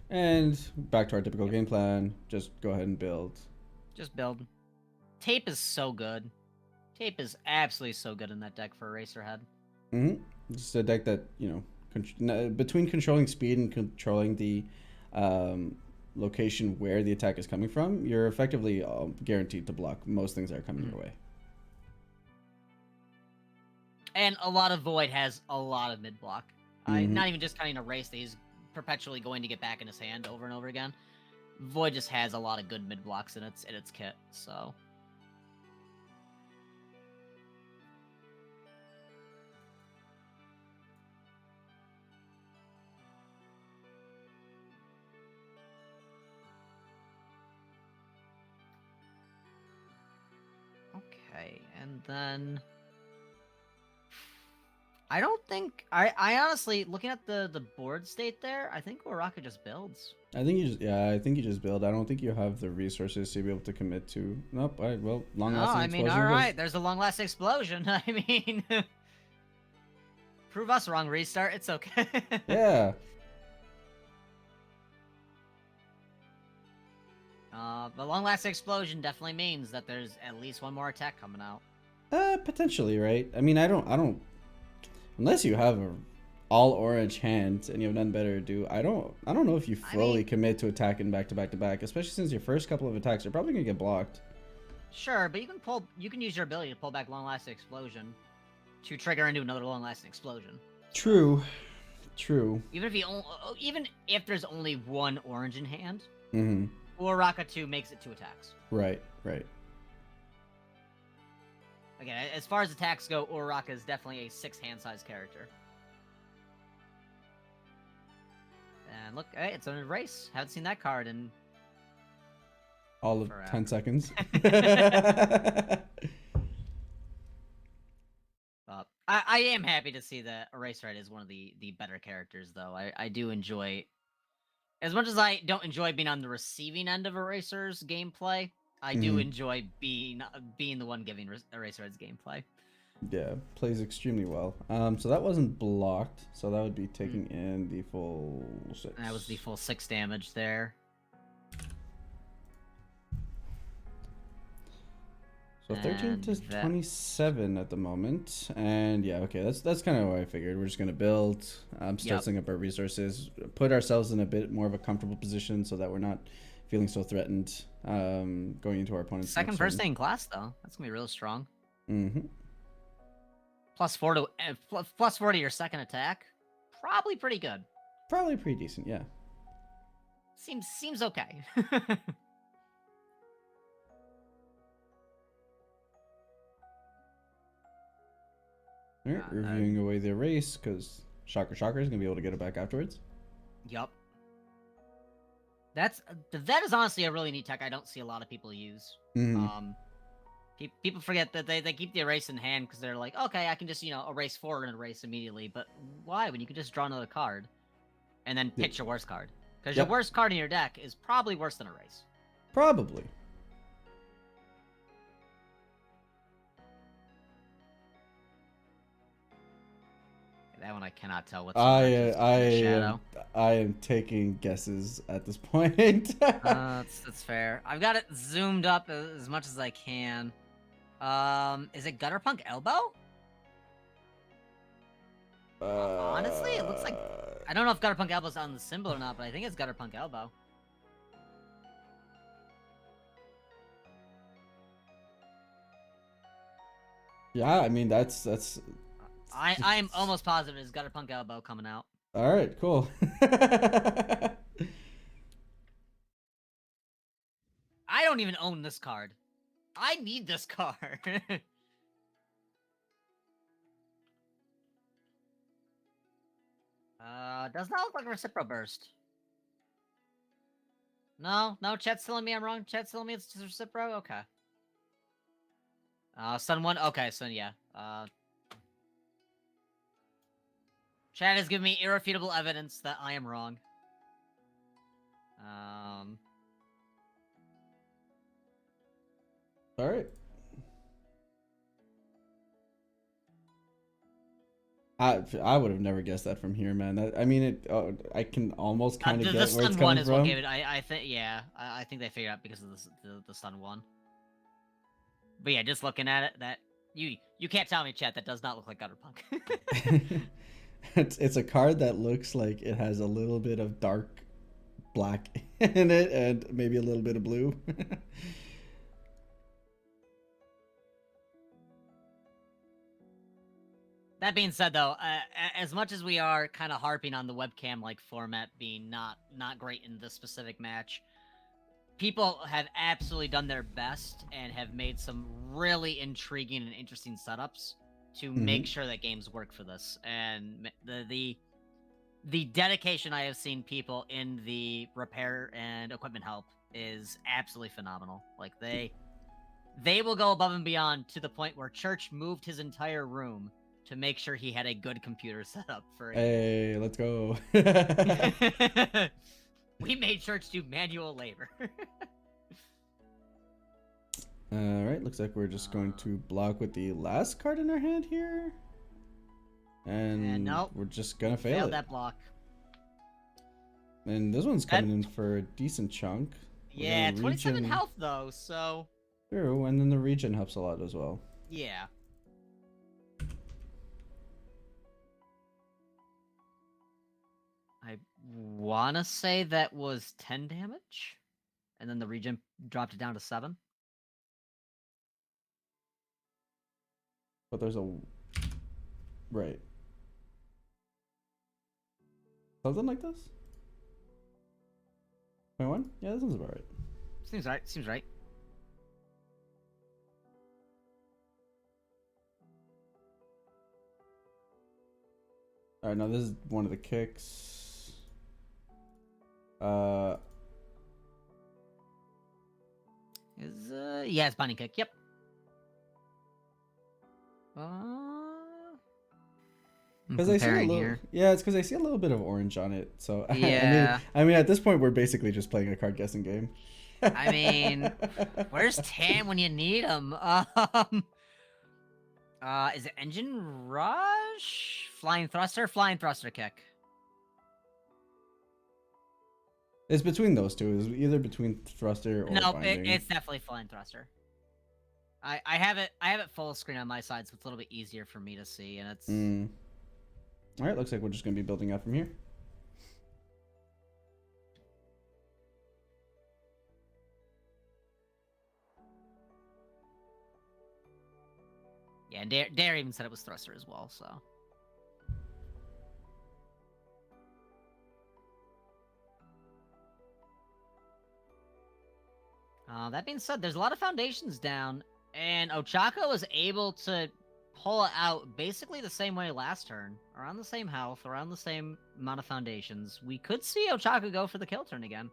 And back to our typical game plan. Just go ahead and build. Just build. Tape is so good. Tape is absolutely so good in that deck for Eraserhead. Mm-hmm. Just a deck that, between controlling speed and controlling the location where the attack is coming from, you're effectively guaranteed to block most things that are coming your way. And a lot of Void has a lot of mid block. Not even just counting Erase that he's perpetually going to get back in his hand over and over again. Void just has a lot of good mid blocks in its kit, so... Okay, and then I don't think I honestly, looking at the board state there, I think Uraka just builds. I think you just, yeah, I think you just build. I don't think you have the resources to be able to commit to. Nope. All right, well, long Oh, lasting I mean, explosion all goes. right, there's a long-lasting explosion. I mean, prove us wrong, restart. It's okay. Yeah. The long-lasting explosion definitely means that there's at least one more attack coming out. Potentially, right? I mean, I don't, unless you have a all orange hand and you have nothing better to do. I don't know if you fully commit to attacking back to back to back, especially since your first couple of attacks are probably gonna get blocked. Sure, but you can use your ability to pull back long-lasting explosion to trigger into another long-lasting explosion. True. True. Even if there's only one orange in hand, Mm-hmm. Uraka 2 makes it 2 attacks. Right. Right. Again, as far as attacks go, Uraka is definitely a 6 hand size character. And look, hey, it's an erase. Haven't seen that card in All of forever. 10 seconds. I am happy to see that Eraserhead is one of the better characters, though. I do enjoy, as much as I don't enjoy being on the receiving end of Eraser's gameplay, I do enjoy being the one giving Eraserhead's gameplay. Yeah, plays extremely well. So that wasn't blocked, so that would be taking in the full 6. That was the full 6 damage there. So 13 to 27 at the moment, and yeah, okay, that's kind of what I figured. We're just gonna build, start setting up our resources, put ourselves in a bit more of a comfortable position so that we're not feeling so threatened going into our opponent's Second first day in class, though. That's gonna be real strong. Mm-hmm. Plus 4 to your second attack. Probably pretty good. Probably pretty decent, yeah. Seems okay. Alright, reviewing away the erase, because Shocker is going to be able to get it back afterwards. Yup. That is honestly a really neat tech I don't see a lot of people use. Mm-hmm. People forget that they keep the erase in hand because they're like, okay, I can just, erase 4 and erase immediately. But why, when you can just draw another card and then pitch your worst card? Because your worst card in your deck is probably worse than erase. Probably. That one I cannot tell what's in the shadow. I am taking guesses at this point. That's fair. I've got it zoomed up as much as I can. Is it Gutterpunk Elbow? Honestly, it looks like, I don't know if Gutterpunk Elbow's on the symbol or not, but I think it's Gutterpunk Elbow. Yeah, I mean that's I am almost positive it's Gutterpunk Elbow coming out. all right, cool. I don't even own this card. I need this card. Does not look like a Recipro Burst. No, chat's telling me I'm wrong. Chat's telling me it's just Recipro? Okay. Sun 1? Okay, so yeah. Chat has given me irrefutable evidence that I am wrong. All right. I would have never guessed that from here, man. I mean, I can almost kind of get where it's coming from. The Sun 1 is what gave it. I think, yeah. I think they figured out because of the Sun 1. But yeah, just looking at it, that you can't tell me, chat, that does not look like Gutterpunk. It's a card that looks like it has a little bit of dark black in it and maybe a little bit of blue. That being said, though, as much as we are kind of harping on the webcam-like format being not great in this specific match, people have absolutely done their best and have made some really intriguing and interesting setups to make sure that games work for this. And the dedication I have seen people in the repair and equipment help is absolutely phenomenal. Like, They will go above and beyond to the point where Church moved his entire room to make sure he had a good computer set up for it. Hey, let's go. We made Church do manual labor. Alright, looks like we're just going to block with the last card in our hand here. And nope. we're just gonna fail Failed it. that block. And this one's coming in for a decent chunk. Yeah, 27 health though, so... True, and then the regen helps a lot as well. Yeah. I wanna say that was 10 damage, and then the regen dropped it down to 7. But there's a... Right. Something like this? 21? Yeah, that sounds about right. Seems right, seems right. Alright, now this is one of the kicks. Yeah, it's binding kick, yep. Because I see a little, here. yeah, it's because I see a little bit of orange on it. So Yeah. I mean, at this point, we're basically just playing a card guessing game. I mean, where's Tam when you need him? Is it engine rush? Flying thruster kick. It's between those two. It's either between thruster or No, binding. it's definitely flying thruster. I have it full screen on my side, so it's a little bit easier for me to see, and it's. All right, looks like we're just gonna be building up from here. Yeah, and Dare even said it was thruster as well, so. That being said, there's a lot of foundations down, and Ochako was able to pull it out basically the same way last turn. Around the same health, around the same amount of foundations. We could see Ochako go for the kill turn again.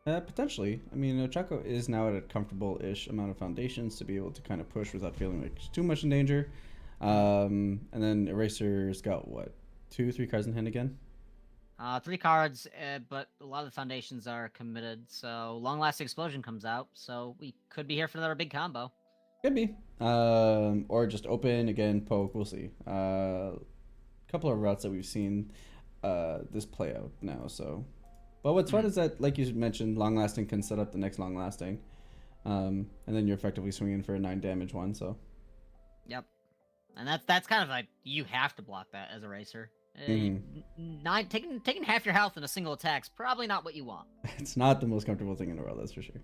Potentially. I mean, Ochako is now at a comfortable-ish amount of foundations to be able to kind of push without feeling like too much in danger. And then Eraser's got, what, 2-3 cards in hand again? 3 cards, but a lot of the foundations are committed, so Long Last Explosion comes out, so we could be here for another big combo. Could be. Or just open, again, poke, we'll see. Couple of routes that we've seen this play out now, so... But what's fun is that, like you mentioned, Long Lasting can set up the next Long Lasting. And then you're effectively swinging for a 9 damage one, so... Yep. And that's kind of like, you have to block that as a racer. Taking half your health in a single attack's probably not what you want. It's not the most comfortable thing in the world, that's for sure.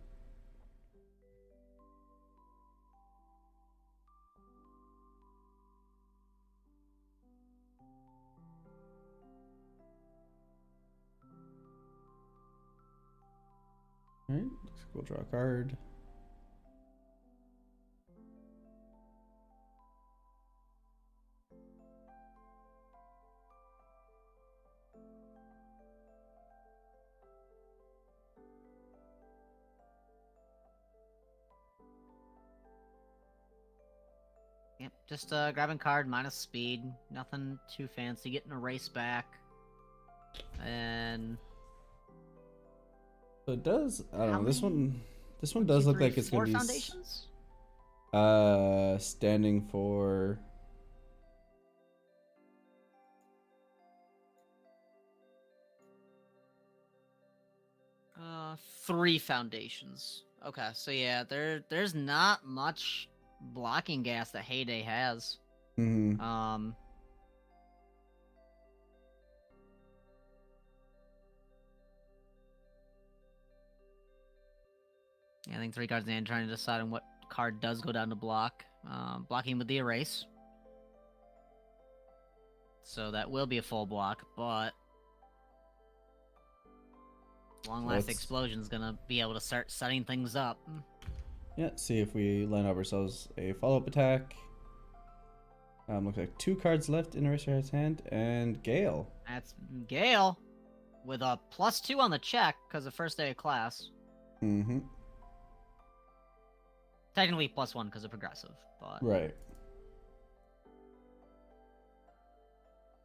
Alright, looks like we'll draw a card. Yep, just grabbing card minus speed, nothing too fancy. Getting a race back, and So it does. I don't know. This one one, does two, look three, like it's four gonna be foundations. standing for. Uh, 3 foundations. Okay, so yeah, there's not much blocking gas that Heyday has. Mm-hmm. Yeah, I think 3 cards in hand, trying to decide on what card does go down to block. Blocking with the erase. So that will be a full block, but Long Last Explosion's gonna be able to start setting things up. Yeah, see if we line up ourselves a follow-up attack. Looks like 2 cards left in Eraser's hand, and Gale. That's Gale with a +2 on the check because of first day of class. Mm-hmm. Technically +1 because of progressive, but Right.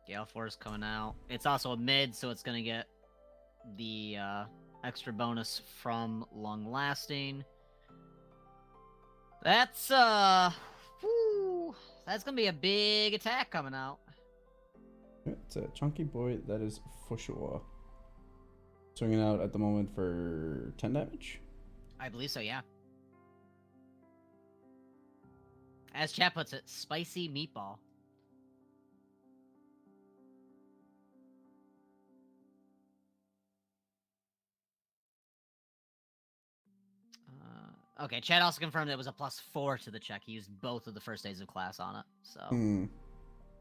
Gale Force coming out. It's also a mid, so it's gonna get the extra bonus from long lasting. That's whew, that's gonna be a big attack coming out. It's a chunky boy, that is for sure. Swinging out at the moment for 10 damage. I believe so, yeah. As chat puts it, spicy meatball. Okay, Chad also confirmed it was a +4 to the check. He used both of the first days of class on it, so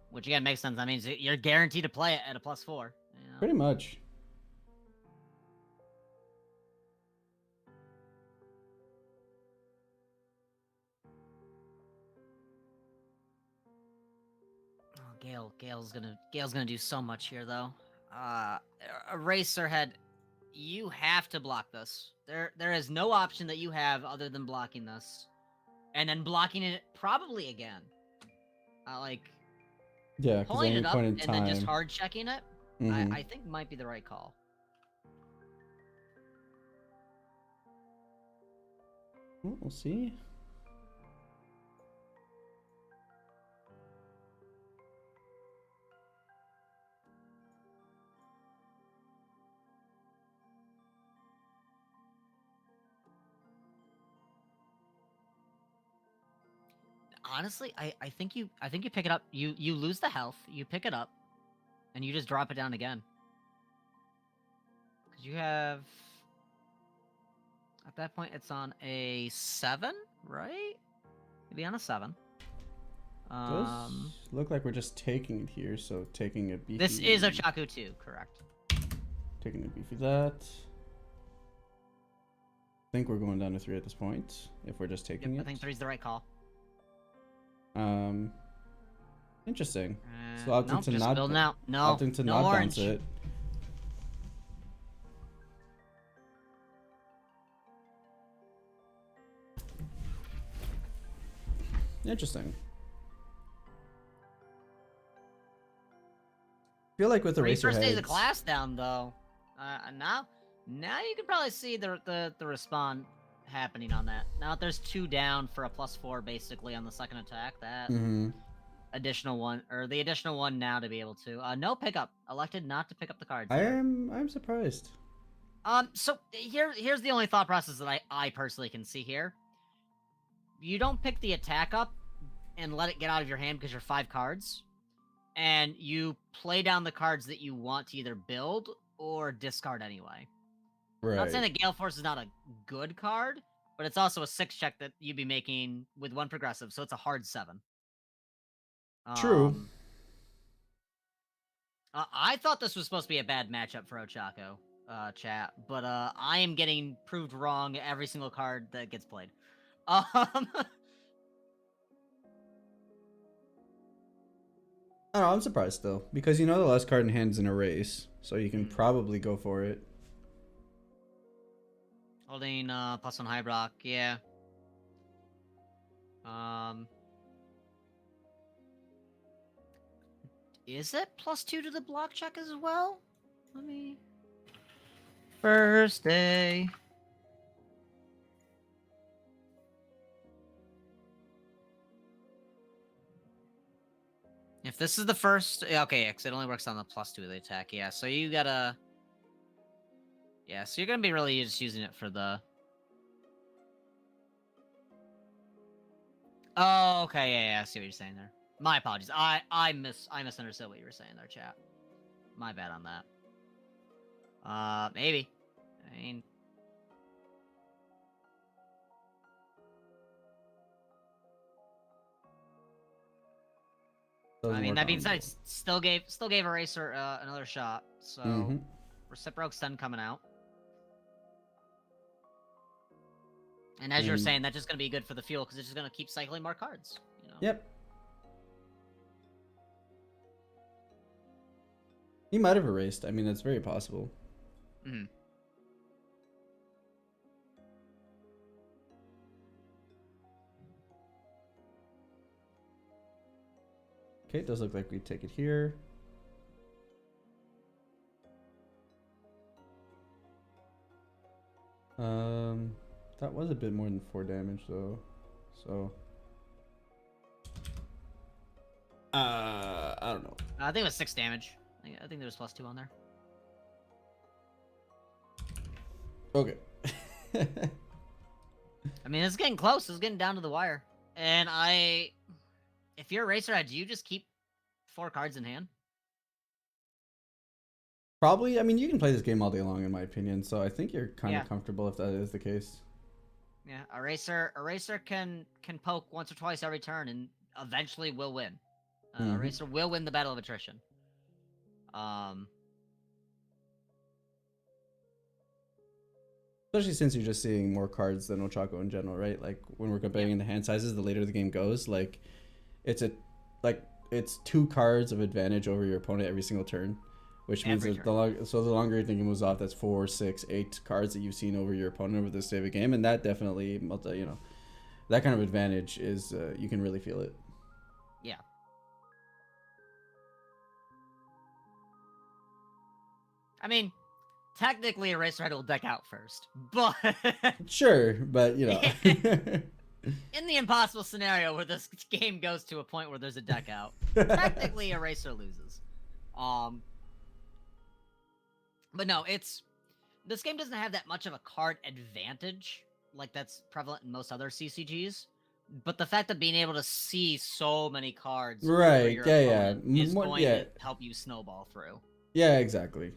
which again makes sense. That means you're guaranteed to play it at a +4. You know? Pretty much. Oh, Gale's gonna do so much here though. Eraserhead, you have to block this. There is no option that you have other than blocking this, and then blocking it probably again. Like Yeah, because pulling any it up point in and time. then just hard checking it. I think might be the right call. Well, we'll see. Honestly, I think you pick it up. You lose the health, you pick it up, and you just drop it down again. Because you have at that point it's on a 7, right? It'd be on a 7. Does look like we're just taking it here, so taking a beefy. This is Ochaku 2, correct? Taking a beefy that. I think we're going down to 3 at this point, if we're just taking it. I think 3's the right call. Interesting. So opting nope, to just not building out. No, opting to no not orange. bounce it. Interesting. I feel like with the First days of Eraserheads, class down though. Now you can probably see the respawn happening on that. Now that there's 2 down for a +4 basically on the second attack, that additional one or the additional one now to be able to no pickup. Elected not to pick up the cards. I'm surprised. So here's the only thought process that I personally can see here. You don't pick the attack up and let it get out of your hand because you're 5 cards. And you play down the cards that you want to either build or discard anyway. Right. I'm not saying that Gale Force is not a good card, but it's also a 6 check that you'd be making with 1 progressive, so it's a hard 7. True. I thought this was supposed to be a bad matchup for Ochako, chat, but I am getting proved wrong every single card that gets played. I don't know, I'm surprised still, because you know the last card in hand is an erase, so you can probably go for it. Holding +1 high block, yeah. Is it +2 to the block check as well? Let me. First day. If this is the first, okay, because it only works on the +2 of the attack. Yeah, so you gotta. Yeah, so you're gonna be really just using it for the. Oh, okay, yeah, I see what you're saying there. My apologies. I misunderstood what you were saying there, chat. My bad on that. Maybe. I mean. That being said, it still gave Eraser another shot. So Reciproc Stun coming out. And as you're saying, that's just gonna be good for the fuel because it's just gonna keep cycling more cards. You know? Yep. He might have erased. I mean, that's very possible. Okay, it does look like we take it here. That was a bit more than 4 damage though. So I don't know. I think it was 6 damage. I think there was +2 on there. Okay. I mean, it's getting close. It's getting down to the wire. And if you're a Eraserhead, do you just keep 4 cards in hand? Probably. I mean, you can play this game all day long, in my opinion. So I think you're kind of comfortable if that is the case. Yeah, Eraser can poke once or twice every turn and eventually will win. Eraser will win the battle of attrition. Especially since you're just seeing more cards than Ochako in general, right? Like when we're comparing the hand sizes, the later the game goes, like it's 2 cards of advantage over your opponent every single turn, which means that the longer your thinking moves off, that's 4, 6, 8 cards that you've seen over your opponent over this save of game, and that definitely, that kind of advantage is you can really feel it. Yeah. I mean, technically, Eraserhead will deck out first, but sure, but you know, in the impossible scenario where this game goes to a point where there's a deck out, technically Eraser loses. But no, this game doesn't have that much of a card advantage like that's prevalent in most other CCGs. But the fact of being able to see so many cards, right? Yeah, is going to help you snowball through. Yeah, exactly.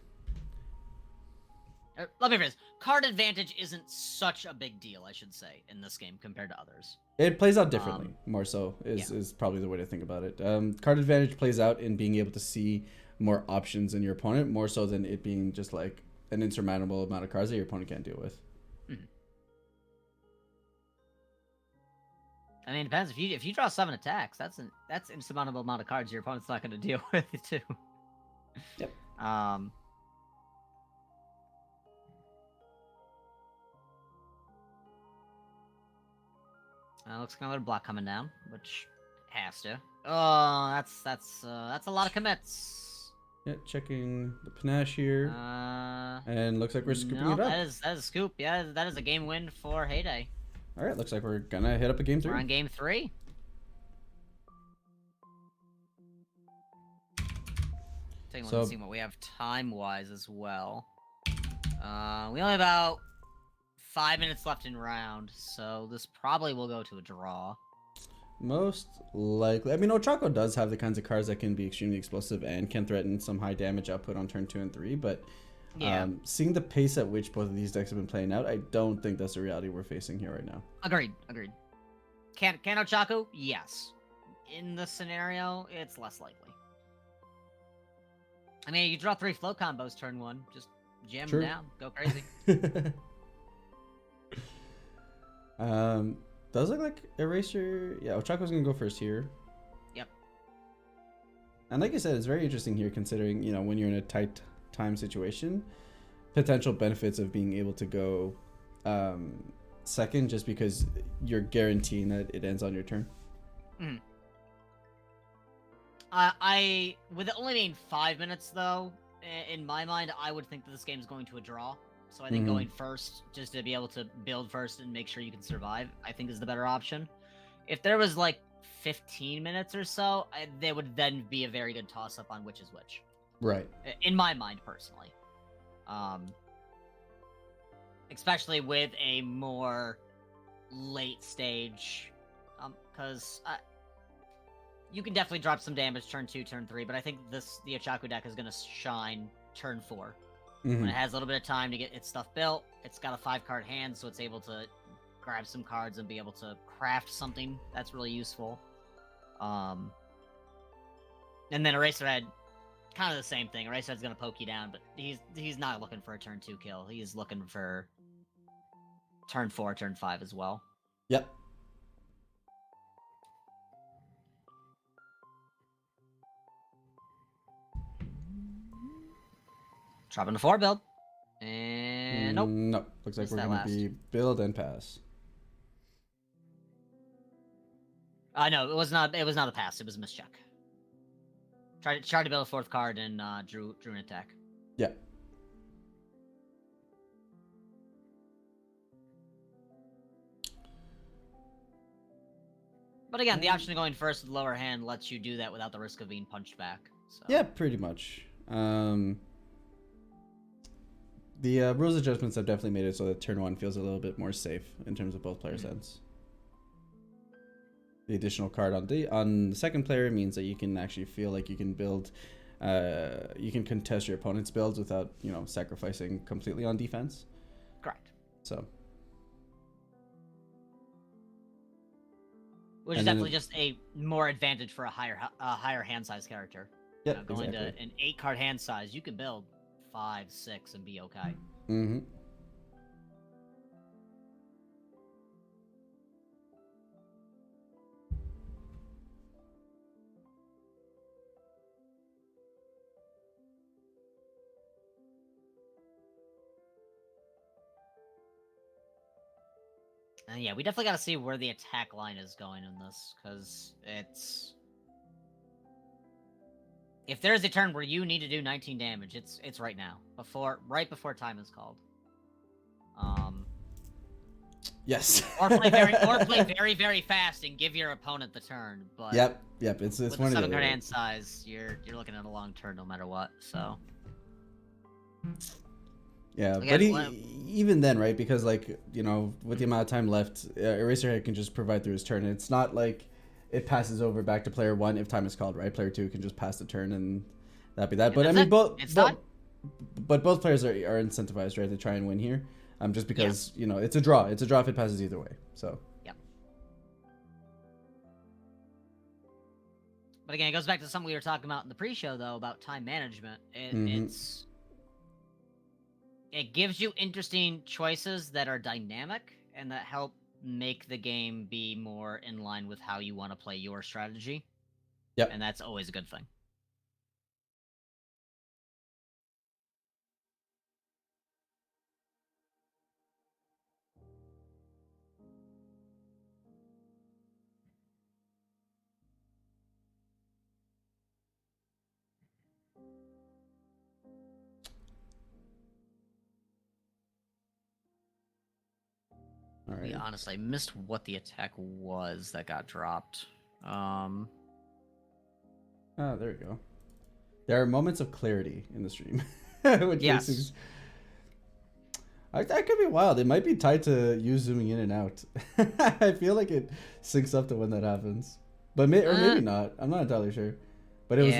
Let me rephrase. Card advantage isn't such a big deal, I should say, in this game compared to others. It plays out differently, more so, is probably the way to think about it. Card advantage plays out in being able to see more options in your opponent, more so than it being just like an insurmountable amount of cards that your opponent can't deal with. Mm-hmm. I mean, it depends. If you draw 7 attacks, that's insurmountable amount of cards your opponent's not going to deal with, too. Yep. Looks like another block coming down, which has to. Oh, that's a lot of commits. Yeah, checking the panache here, and looks like we're scooping it up. That is a scoop. Yeah, that is a game win for Heyday. All right, looks like we're gonna hit up a game 3. We're on game 3. Taking a look and see what we have time-wise as well. We only have about 5 minutes left in round, so this probably will go to a draw. Most likely. I mean, Ochako does have the kinds of cards that can be extremely explosive and can threaten some high damage output on turn 2 and 3, but seeing the pace at which both of these decks have been playing out, I don't think that's the reality we're facing here right now. Agreed. Can Ochako? Yes. In this scenario, it's less likely. I mean, you draw 3 flow combos turn 1, just jam them down, go crazy. Does look like Eraser. Yeah, Ochako's gonna go first here. Yep. And like I said, it's very interesting here, considering when you're in a tight time situation, potential benefits of being able to go second, just because you're guaranteeing that it ends on your turn. Mm. With it only being 5 minutes though, in my mind, I would think that this game is going to a draw. So I think going first, just to be able to build first and make sure you can survive, I think is the better option. If there was like 15 minutes or so, there would then be a very good toss-up on which is which. Right. In my mind, personally. Especially with a more late stage. Because you can definitely drop some damage turn 2, turn 3, but I think the Ochako deck is going to shine turn 4. When it has a little bit of time to get its stuff built, it's got a 5-card hand, so it's able to grab some cards and be able to craft something that's really useful. And then Eraserhead, kind of the same thing. Eraserhead's gonna poke you down, but he's not looking for a turn 2 kill. He's looking for turn 4, turn 5 as well. Yep. Dropping the 4 build. And nope. Nope. Looks like we're going to be build and pass. No, it was not a pass. It was a mischeck. Try to build a fourth card and drew an attack. Yeah. But again, the option of going first with lower hand lets you do that without the risk of being punched back. So. Yeah, pretty much. The rules adjustments have definitely made it so that turn 1 feels a little bit more safe in terms of both players' ends. The additional card on the second player means that you can actually feel like you can build, you can contest your opponent's builds without, you know, sacrificing completely on defense. Correct. So. Which is definitely just a more advantage for a higher hand size character. Yeah, going exactly. to an 8-card hand size, you can build 5, 6, and be okay. Mm-hmm. And yeah, we definitely got to see where the attack line is going in this, because it's... If there's a turn where you need to do 19 damage, it's right now, right before time is called. Yes. or play very, very fast and give your opponent the turn. But Yep. It's with one the of the 7-card hand size, you're looking at a long turn no matter what. So. Yeah, Again, but even then, right? Because, like, you know, with the amount of time left, Eraserhead can just provide through his turn. It's not like it passes over back to player 1 if time is called, right? Player 2 can just pass the turn and that'd be that. And but I mean, both players are incentivized, right, to try and win here. Just because, you know, it's a draw. It's a draw if it passes either way. So. Yep. But again, it goes back to something we were talking about in the pre-show, though, about time management. It gives you interesting choices that are dynamic and that help make the game be more in line with how you want to play your strategy. Yep. And that's always a good thing. All right. We honestly missed what the attack was that got dropped. Oh, there we go. There are moments of clarity in the stream. Which yes. That could be wild. It might be tied to you zooming in and out. I feel like it syncs up to when that happens. But maybe not. I'm not entirely sure. But it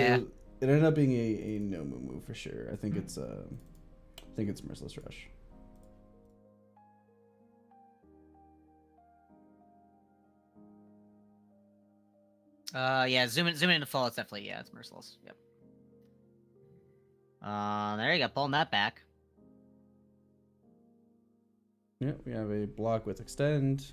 ended up being a no move for sure. I think it's Merciless Rush. Yeah, zoom in into full, it's definitely, it's Merciless. Yep. There you go, pulling that back. Yeah, we have a block with extend.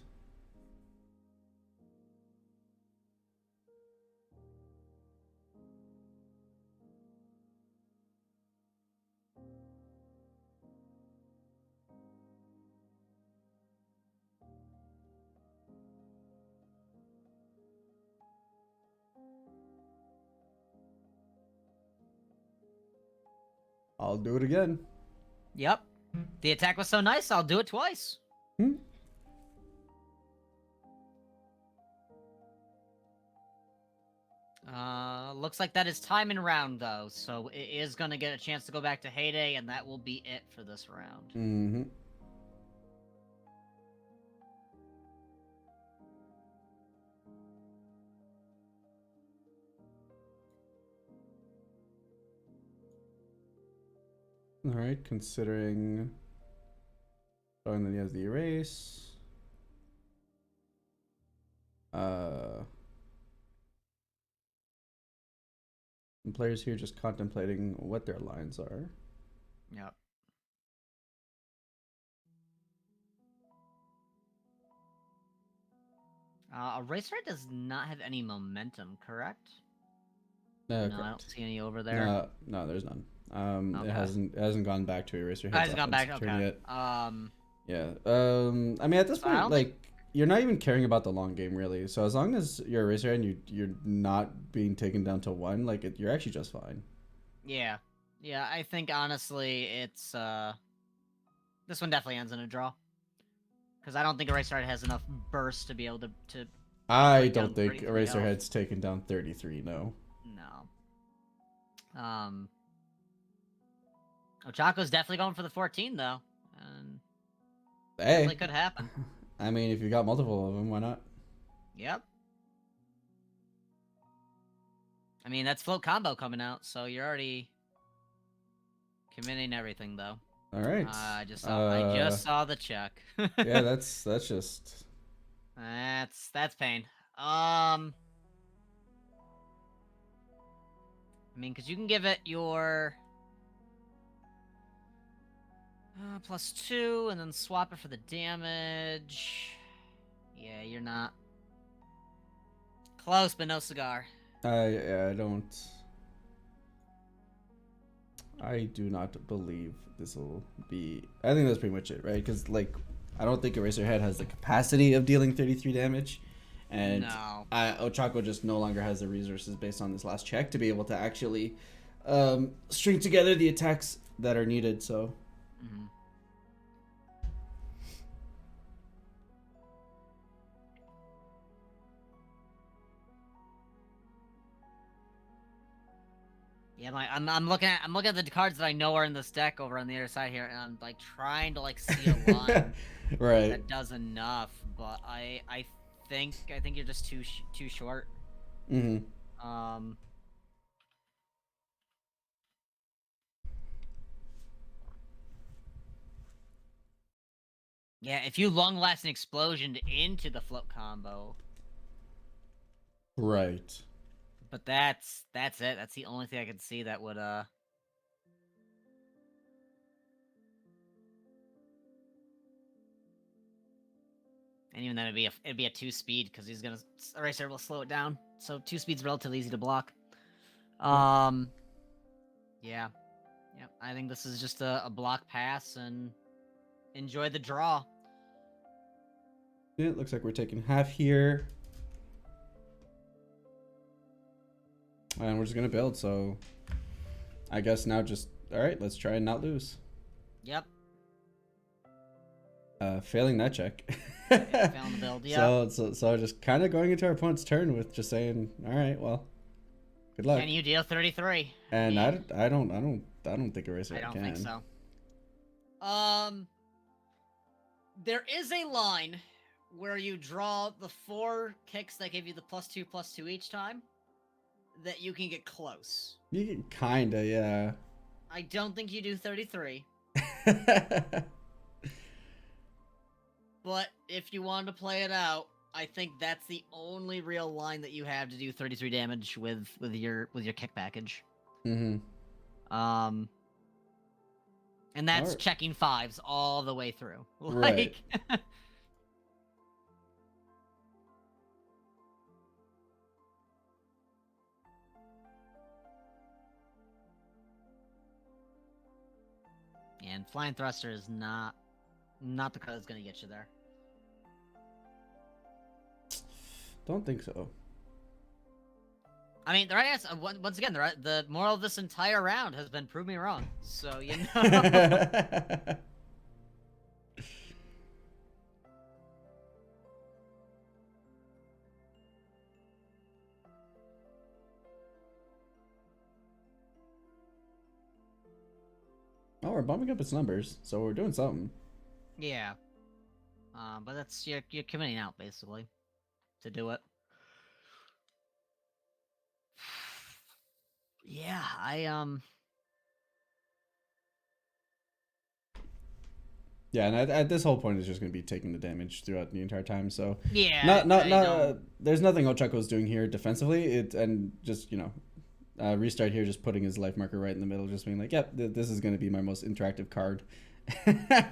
I'll do it again. Yep. The attack was so nice, I'll do it twice. Looks like that is time and round, though, so it is gonna get a chance to go back to Heyday, and that will be it for this round. Mm-hmm. All right, considering. Oh, and then he has the erase. And players here just contemplating what their lines are. Yep. Eraserhead does not have any momentum, correct? No, I don't see any over there. No, there's none. Okay. It hasn't gone back to Eraserhead's It hasn't gone back. turn Okay. yet. Yeah. I mean, at this point, like, you're not even caring about the long game really. So as long as you're a Eraserhead and you're not being taken down to one, like you're actually just fine. Yeah. Yeah, I think honestly it's this one definitely ends in a draw. Because I don't think Eraserhead has enough burst to be able to I put don't down think 33 health. Eraserhead's taken down 33. No. No. Ochako's definitely going for the 14 though. And Hey, definitely could happen. I mean, if you got multiple of them, why not? Yep. I mean, that's float combo coming out, so you're already committing everything though. All right. I just saw the check. Yeah, that's just. That's pain. I mean, because you can give it your +2 and then swap it for the damage. Yeah, you're not close, but no cigar. Yeah, I don't. I do not believe this will be. I think that's pretty much it, right? Because like, I don't think Eraserhead has the capacity of dealing 33 damage, and No. Ochako just no longer has the resources based on this last check to be able to actually string together the attacks that are needed. So. Mm-hmm. Yeah, I'm looking at the cards that I know are in this deck over on the other side here, and I'm like trying to like see a line Right. that does enough, but I think you're just too short. Mm-hmm. Yeah, if you long lasting explosion into the float combo. Right. But that's it. That's the only thing I can see that would and even then it'd be a 2-speed because he's gonna Eraser will slow it down. So 2-speed's relatively easy to block. Yeah. Yeah. I think this is just a block pass and enjoy the draw. Yeah, it looks like we're taking half here. And we're just gonna build, so I guess now just alright, let's try and not lose. Yep. Failing that check. Failing the build, yeah. So just kinda going into our opponent's turn with just saying, alright, well, good luck. Can you deal 33? And I don't think Eraser can. I don't think so. There is a line where you draw the 4 kicks that give you the +2/+2 each time that you can get close. You can kinda, yeah. I don't think you do 33. But if you wanted to play it out, I think that's the only real line that you have to do 33 damage with your kick package. Mm-hmm. And that's checking 5s all the way through. Right. Like and Flying Thruster is not the card that's gonna get you there. Don't think so. I mean, the right answer, once again, the moral of this entire round has been prove me wrong. So, you know. Oh, we're bumping up its numbers, so we're doing something. Yeah. But that's you're committing out basically to do it. Yeah, Yeah, and at this whole point, it's just going to be taking the damage throughout the entire time. So yeah, there's nothing Ochako's doing here defensively. And just restart here, just putting his life marker right in the middle, just being like, yep, this is going to be my most interactive card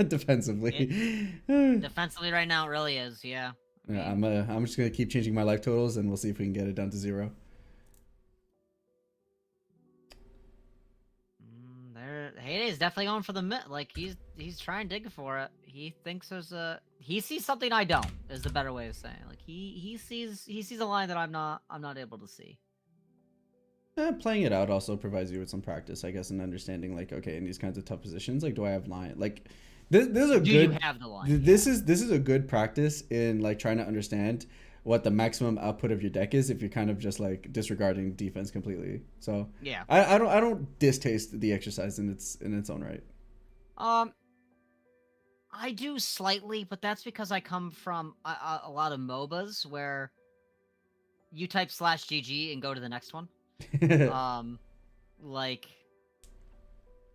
defensively. Defensively, right now, it really is. Yeah. Yeah, I'm just going to keep changing my life totals, and we'll see if we can get it down to 0. Heyday's definitely going for the mid. Like he's he's trying to dig for it. He thinks he sees something I don't. Is the better way of saying. Like he sees a line that I'm not able to see. Playing it out also provides you with some practice, I guess, and understanding like, okay, in these kinds of tough positions, like, do I have line? Like, this is a Do good. you have the line? This is a good practice in like trying to understand what the maximum output of your deck is if you're kind of just like disregarding defense completely. So Yeah. I don't distaste the exercise in its own right. Um, I do slightly, but that's because I come from a lot of MOBAs where you type /GG and go to the next one. Um, like,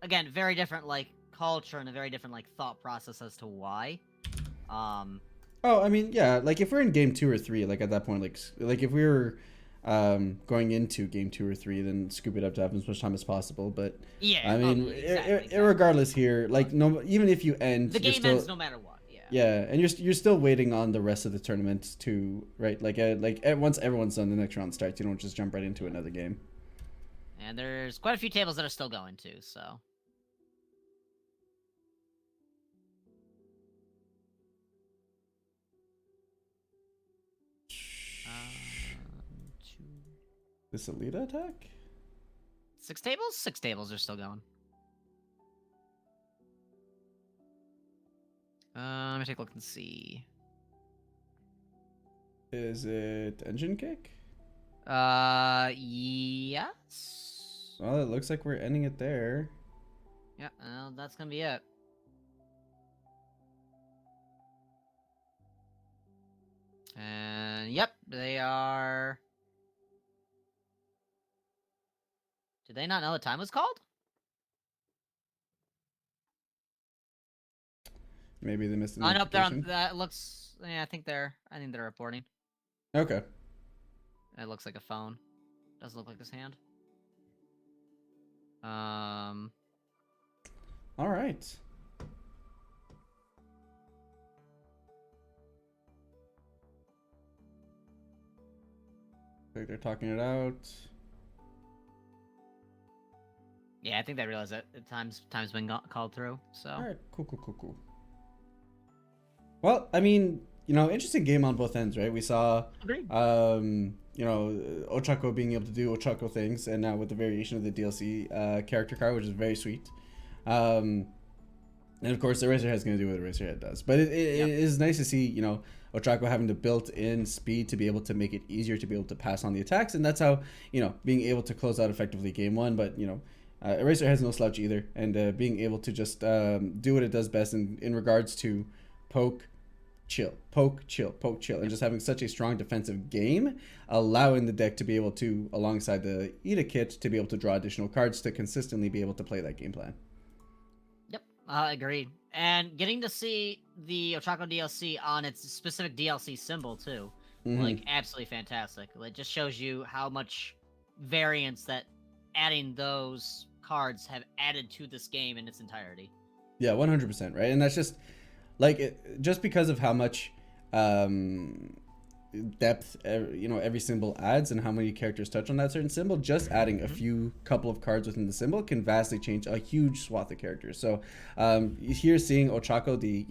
again, very different, like, culture and a very different, like, thought process as to why. Oh, I mean, yeah, like if we're in game 2 or 3, like at that point, like if we were going into game 2 or 3, then scoop it up to have as much time as possible. But yeah, I mean, exactly. regardless here, like no, even if you end, The game ends no matter what. Yeah. Yeah, and you're still waiting on the rest of the tournament to right, once everyone's done, the next round starts. You don't just jump right into another game. And there's quite a few tables that are still going too. So. This Alita attack? 6 tables? 6 tables are still going. Let me take a look and see. Is it engine kick? Yes. Well, it looks like we're ending it there. Yeah, well, that's gonna be it. And yep, they are. Did they not know the time was called? Maybe they missed the nope, they're on. notification. That looks. Yeah, I think they're reporting. Okay. It looks like a phone. Doesn't look like this hand. All right. Like they're talking it out. Yeah, I think they realize that time's been called through. So. All right. Cool. Well, I mean, interesting game on both ends, right? We saw, Agreed. Ochako being able to do Ochako things, and now with the variation of the DLC character card, which is very sweet. And of course, Eraserhead's going to do what Eraserhead does. But it is nice to see, Ochako having the built-in speed to be able to make it easier to be able to pass on the attacks, and that's how, being able to close out effectively game 1. But, Eraser has no slouch either, and being able to just do what it does best in regards to poke, chill, and just having such a strong defensive game, allowing the deck to be able to, alongside the Ida kit, to be able to draw additional cards to consistently be able to play that game plan. Yep, agreed. And getting to see the Ochako DLC on its specific DLC symbol too, like absolutely fantastic. It just shows you how much variance that adding those cards have added to this game in its entirety. Yeah, 100%, right? And that's just just because of how much depth every symbol adds and how many characters touch on that certain symbol, just adding a few couple of cards within the symbol can vastly change a huge swath of characters. So here seeing Ochako, the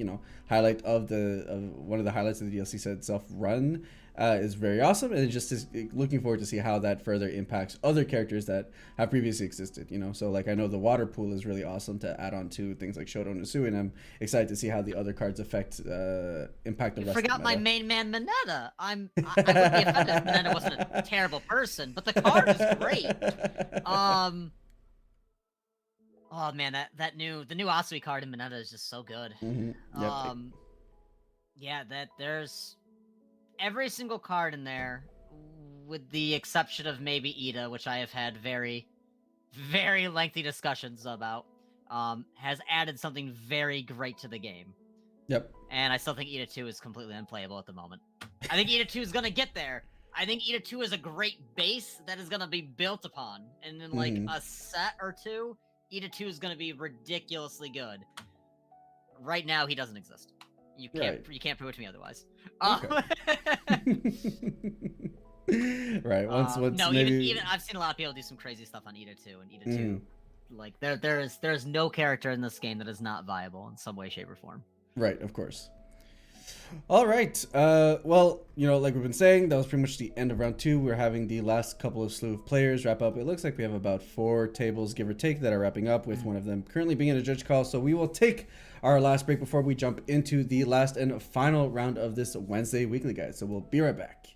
highlight of one of the highlights of the DLC set itself run, is very awesome, and just is looking forward to see how that further impacts other characters that have previously existed. So like I know the water pool is really awesome to add on to things like Shoto Nasu, and I'm excited to see how the other cards impact the rest of the forgot meta. my main man Mineta. I would be offended if Mineta wasn't a terrible person, but the card is great. Oh man, the new Asui card in Mineta is just so good. Yep. Yeah, there's every single card in there, with the exception of maybe Ida, which I have had very, very lengthy discussions about, has added something very great to the game. Yep. And I still think Ida 2 is completely unplayable at the moment. I think Ida 2 is gonna get there. I think Ida 2 is a great base that is gonna be built upon. And in like a set or two, Ida 2 is gonna be ridiculously good. Right now, he doesn't exist. You can't prove it to me otherwise. Okay. Right. Once no, maybe... even I've seen a lot of people do some crazy stuff on Ida 2, and Ida 2 Like there's no character in this game that is not viable in some way, shape, or form. Right, of course. All right. Well, like we've been saying, that was pretty much the end of round two. We're having the last couple of slew of players wrap up. It looks like we have about 4 tables, give or take, that are wrapping up, with one of them currently being in a judge call. So we will take our last break before we jump into the last and final round of this Wednesday weekly guide. So we'll be right back.